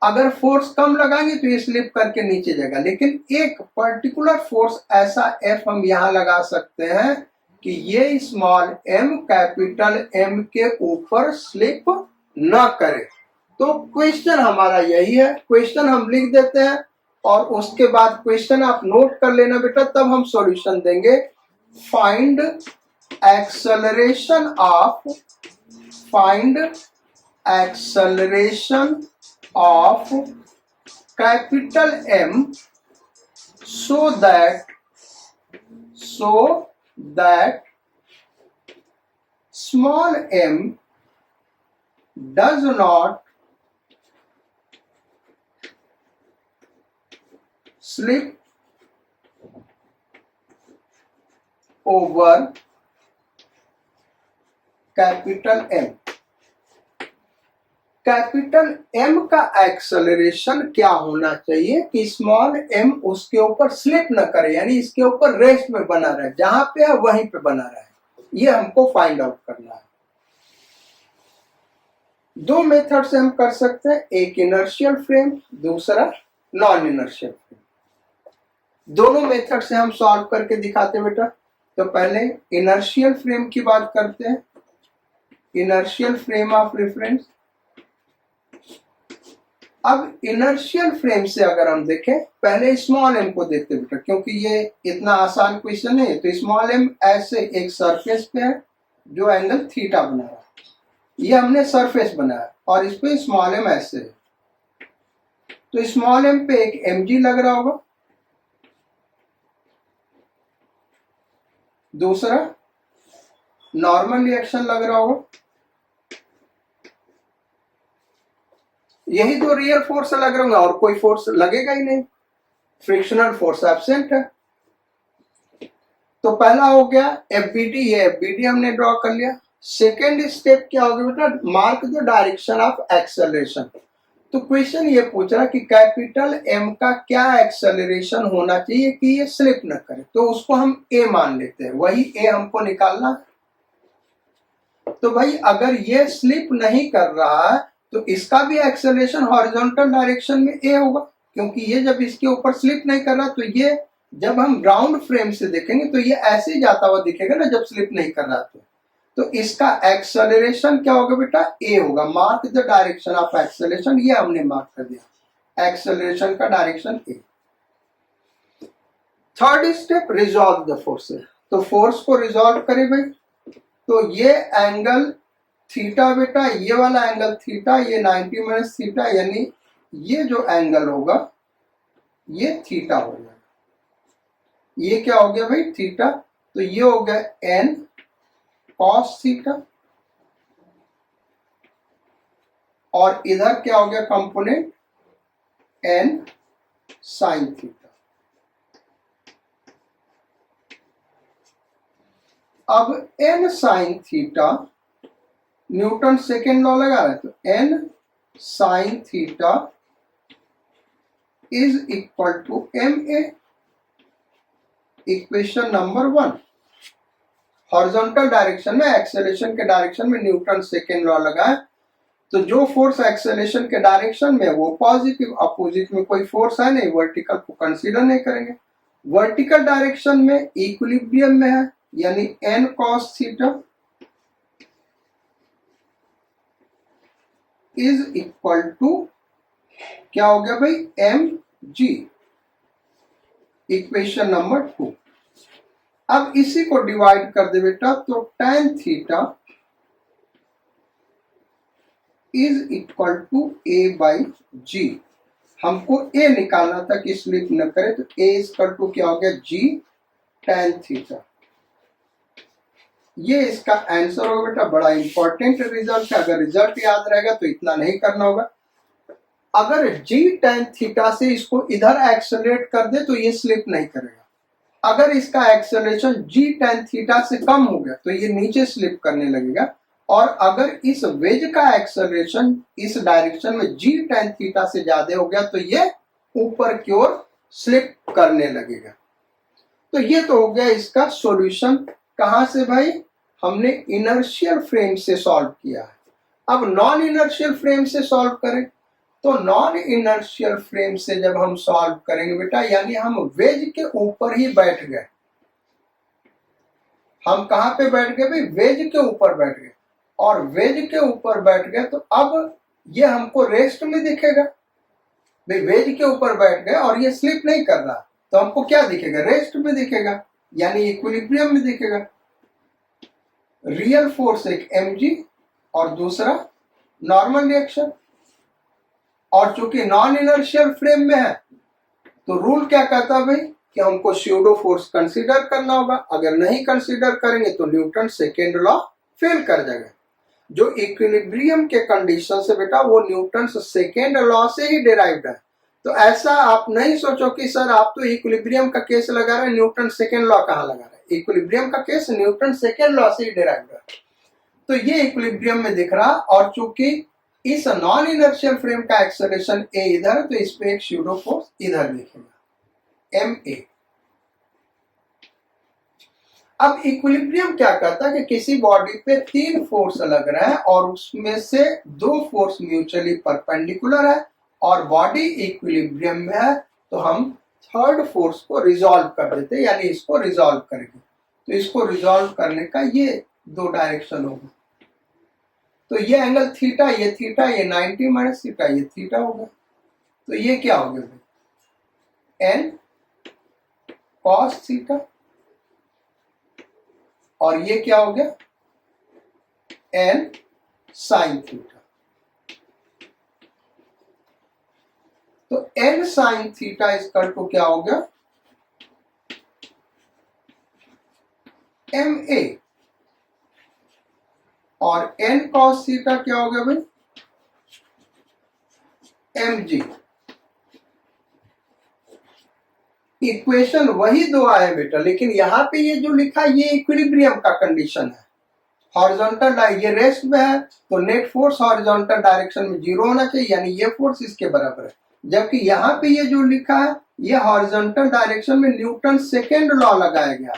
अगर फोर्स कम लगाएंगे तो ये स्लिप करके नीचे जाएगा, लेकिन एक पर्टिकुलर फोर्स ऐसा F हम यहां लगा सकते हैं कि ये स्मॉल m कैपिटल M के ऊपर स्लिप न करे। तो क्वेश्चन हमारा यही है, क्वेश्चन हम लिख देते हैं और उसके बाद क्वेश्चन आप नोट कर लेना बेटा, तब हम सॉल्यूशन देंगे। Find acceleration of capital M so that small m does not slip over capital M। Capital M का एक्सेलरेशन क्या होना चाहिए कि स्मॉल m उसके ऊपर स्लिप न करे, यानी इसके ऊपर रेस्ट में बना रहे, जहां पे है वहीं पे बना रहे। ये हमको फाइंड आउट करना है। दो मेथड से हम कर सकते हैं, एक इनर्शियल फ्रेम, दूसरा नॉन इनर्शियल फ्रेम। दोनों मेथड से हम सॉल्व करके दिखाते हैं बेटा। तो पहले इनर्शियल फ्रेम की बात करते हैं, इनर्शियल फ्रेम ऑफ रेफरेंस। अब इनर्शियल फ्रेम से अगर हम देखें, पहले स्मॉल m को देखते बेटा, क्योंकि ये इतना आसान क्वेश्चन है। तो स्मॉल m ऐसे एक सरफेस पे है जो एंगल थीटा बना रहा है, ये हमने सरफेस बनाया और इस पे स्मॉल m ऐसे है। तो स्मॉल m पे एक mg लग रहा होगा, दूसरा नॉर्मल रिएक्शन लग रहा होगा, यही तो रियल फोर्स लग रहा होगा और कोई फोर्स लगेगा ही नहीं, फ्रिक्शनल फोर्स एब्सेंट है। तो पहला हो गया FBD, ये FBD हमने ड्रॉ कर लिया। सेकेंड स्टेप क्या होगा बेटा, mark the direction of acceleration. तो क्वेश्चन ये पूछ रहा कि कैपिटल एम का क्या एक्सेलरेशन होना चाहिए कि ये स्लिप न करे, तो उसको हम ए मान लेते हैं, वही ए हमको निकालना। तो भाई अगर ये स्लिप नहीं कर रहा है तो इसका भी एक्सेलरेशन हॉरिजॉन्टल डायरेक्शन में ए होगा, क्योंकि ये जब इसके ऊपर स्लिप नहीं कर रहा तो ये जब हम ग्राउंड फ्रेम से देखेंगे तो ये ऐसे ही जाता हुआ दिखेगा ना जब स्लिप नहीं कर रहा तो इसका एक्सेलरेशन क्या होगा बेटा, ए होगा। Mark the direction of acceleration, ये हमने मार्क कर दिया, एक्सेलरेशन का direction A. Third step, resolve the forces. तो फोर्स को रिजॉल्व करें भाई, तो ये एंगल थीटा बेटा, ये वाला एंगल थीटा, ये 90 माइनस थीटा, यानी ये जो एंगल होगा ये थीटा हो जाएगा। ये क्या हो गया भाई, थीटा। तो ये हो गया एन कॉस थीटा, और इधर क्या हो गया कंपोनेंट, एन साइन थीटा। अब N sine theta, Newton second law लगा रहे, तो N sine theta is equal to M A, equation number 1। Horizontal direction में, एक्सेलरेशन के डायरेक्शन में न्यूटन सेकेंड लॉ लगाए, तो जो फोर्स एक्सेलरेशन के डायरेक्शन में वो पॉजिटिव, अपोजिट में कोई फोर्स है नहीं, वर्टिकल को कंसीडर नहीं करेंगे। वर्टिकल डायरेक्शन में इक्विलिब्रियम में है, यानी N cos theta is equal to क्या हो गया भाई, एम जी, इक्वेशन नंबर 2। अब इसी को डिवाइड कर दे बेटा, तो tan theta is equal to A by G. हमको ए निकालना था कि स्लिप न करे, तो ए इज इक्वल टू क्या हो गया, जी tan थीटा। ये इसका आंसर होगा बेटा। बड़ा इंपॉर्टेंट रिजल्ट है, अगर रिजल्ट याद रहेगा तो इतना नहीं करना होगा। अगर जी tan थीटा से इसको इधर एक्सेलरेट कर दे तो ये स्लिप नहीं करेगा। अगर इसका एक्सेलरेशन जी tan थीटा से कम हो गया तो ये नीचे स्लिप करने लगेगा, और अगर इस वेज का एक्सेलरेशन इस डायरेक्शन में जी tan थीटा से ज्यादा हो गया तो ये ऊपर की ओर स्लिप करने लगेगा। तो ये तो हो गया इसका सॉल्यूशन। कहां से भाई, हमने इनर्शियल फ्रेम से सॉल्व किया है। अब नॉन इनर्शियल फ्रेम से सॉल्व करें, तो नॉन इनर्शियल फ्रेम से जब हम सॉल्व करेंगे बेटा, यानी हम वेज के ऊपर ही बैठ गए। हम कहां पे बैठ गए भाई, वेज के ऊपर बैठ गए, और वेज के ऊपर बैठ गए तो अब ये हमको रेस्ट में दिखेगा भाई। वेज के ऊपर बैठ गए और ये स्लिप नहीं कर रहा, तो हमको क्या दिखेगा, रेस्ट में दिखेगा, यानी इक्विलिब्रियम में दिखेगा। रियल फोर्स एक mg और दूसरा नॉर्मल रिएक्शन। और चूंकि नॉन इनर्शियल फ्रेम में है तो रूल क्या कहता है भाई कि हमको स्यूडो फोर्स कंसीडर करना होगा। अगर नहीं कंसीडर करेंगे तो न्यूटन सेकेंड लॉ फेल कर जाएगा। जो इक्विलिब्रियम के कंडीशन से बेटा वो न्यूटन सेकेंड लॉ से ही डिराइव्ड है। तो ऐसा आप नहीं सोचो कि सर आप तो इक्विलिब्रियम का केस लगा रहे हैं, न्यूटन सेकेंड लॉ कहाँ लगा रहे हैं। इक्विलिब्रियम का केस न्यूटन सेकेंड लॉ से ही डिराइव्ड है। तो ये इक्विलिब्रियम में दिख रहा, और चूंकि इस नॉन इनर्शियल फ्रेम का एक्सेलरेशन ए इधर है तो इस पे एक स्यूडो फोर्स इधर दिखेगा, एम ए। अब इक्विलिब्रियम क्या कहता है कि किसी बॉडी पे 3 फोर्स लग रहे हैं और उसमें से 2 फोर्स म्यूचुअली परपेंडिकुलर है और बॉडी इक्विलिब्रियम में है, तो हम थर्ड फोर्स को रिजॉल्व कर देते हैं, यानी इसको रिजॉल्व करेंगे। तो इसको रिजॉल्व करने का ये 2 डायरेक्शन होगा। तो ये एंगल थीटा, ये 90 माइनस थीटा, ये थीटा होगा। तो ये क्या हो गया भाई, एन कॉस थीटा, और ये क्या हो गया, एन साइन थीटा। तो एन साइन थीटा इसका तो क्या हो गया, एम ए, और एन कॉस थीटा क्या हो गया भाई, एम जी। इक्वेशन वही 2 आए बेटा, लेकिन यहां पे ये जो लिखा ये इक्विलिब्रियम का कंडीशन है। हॉरिजॉन्टल ये रेस्ट में है तो नेट फोर्स हॉरिजॉन्टल डायरेक्शन में 0 होना चाहिए, यानी ये फोर्स इसके बराबर है। जबकि यहाँ पे ये जो लिखा है ये हॉरिजॉन्टल डायरेक्शन में न्यूटन सेकेंड लॉ लगाया गया।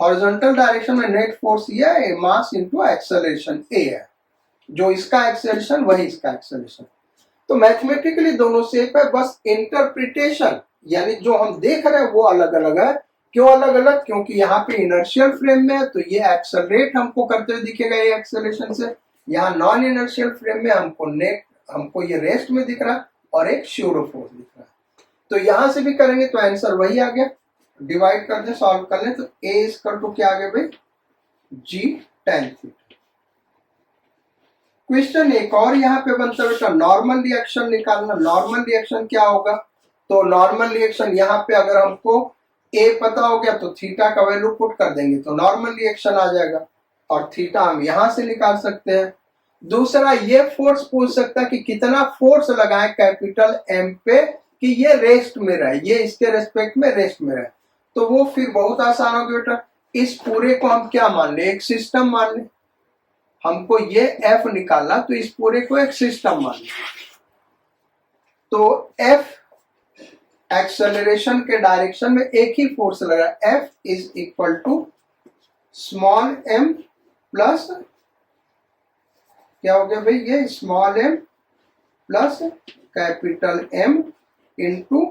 हॉरिजॉन्टल डायरेक्शन में नेट फोर्स ये है मास इनटू एक्सेलरेशन ए है, जो इसका एक्सेलरेशन वही इसका एक्सेलरेशन। तो मैथमेटिकली दोनों सेम है, बस इंटरप्रिटेशन यानी जो हम देख रहे हैं वो अलग अलग है। क्यों अलग अलग? क्योंकि यहाँ पे इनर्शियल फ्रेम में है तो ये एक्सेलरेट हमको करते हुए दिखेगा ये एक्सेलरेशन से, यहाँ नॉन इनर्शियल फ्रेम में हमको ये रेस्ट में दिख रहा है और एक श्यूडो फोर्स दिख रहा है। तो यहां से भी करेंगे तो आंसर वही आ गया। डिवाइड कर दे, सॉल्व कर ले, तो a इक्वल टू क्या आ गया भाई? g tan theta. क्वेश्चन एक और यहाँ पे बनता है बेटा, नॉर्मल रिएक्शन निकालना। नॉर्मल रिएक्शन क्या होगा? तो नॉर्मल रिएक्शन यहाँ पे अगर हमको a पता हो गया तो थीटा का वैल्यू पुट कर देंगे तो नॉर्मल रिएक्शन आ जाएगा, और थीटा हम यहां से निकाल सकते हैं। दूसरा ये फोर्स पूछ सकता है कि कितना फोर्स लगाएं कैपिटल M पे कि ये रेस्ट में रहे, ये इसके रेस्पेक्ट में रेस्ट में रहे। तो वो फिर बहुत आसान हो गया बेटा। इस पूरे को हम क्या मान ले? एक सिस्टम मान ले। हमको ये F निकालना तो इस पूरे को एक सिस्टम मान ले। तो F एक्सेलरेशन के डायरेक्शन में एक ही फोर्स लगा, F is equal to small m plus क्या हो गया भाई? ये small m plus capital M into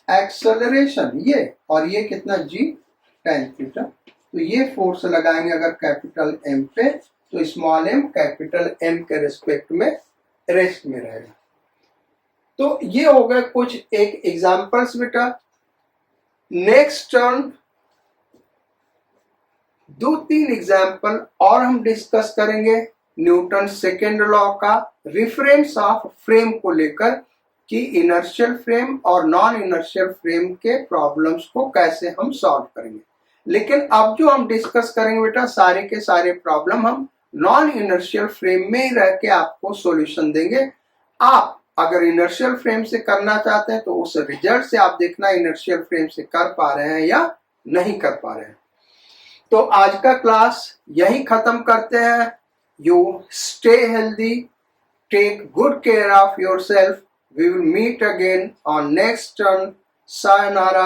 acceleration ये, और ये कितना? g tan theta. तो ये फोर्स लगाएंगे अगर कैपिटल M पे तो स्मॉल m कैपिटल M के रिस्पेक्ट में रेस्ट में रहेगा। तो ये हो गए कुछ एक एग्जांपल्स बेटा। नेक्स्ट टर्न 2-3 एग्जांपल और हम डिस्कस करेंगे न्यूटन सेकेंड लॉ का रिफरेंस ऑफ फ्रेम को लेकर कि इनर्शियल फ्रेम और नॉन इनर्शियल फ्रेम के प्रॉब्लम्स को कैसे हम सॉल्व करेंगे। लेकिन अब जो हम डिस्कस करेंगे बेटा सारे के सारे प्रॉब्लम हम नॉन इनर्शियल फ्रेम में ही रह के आपको सॉल्यूशन देंगे। आप अगर इनर्शियल फ्रेम से करना चाहते हैं तो उस रिजल्ट से आप देखना इनर्शियल फ्रेम से कर पा रहे हैं या नहीं कर पा रहे हैं। तो आज का क्लास यही खत्म करते हैं। You stay healthy, take good care of yourself. We will meet again on next turn. Sayonara,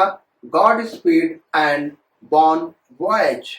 Godspeed and bon voyage.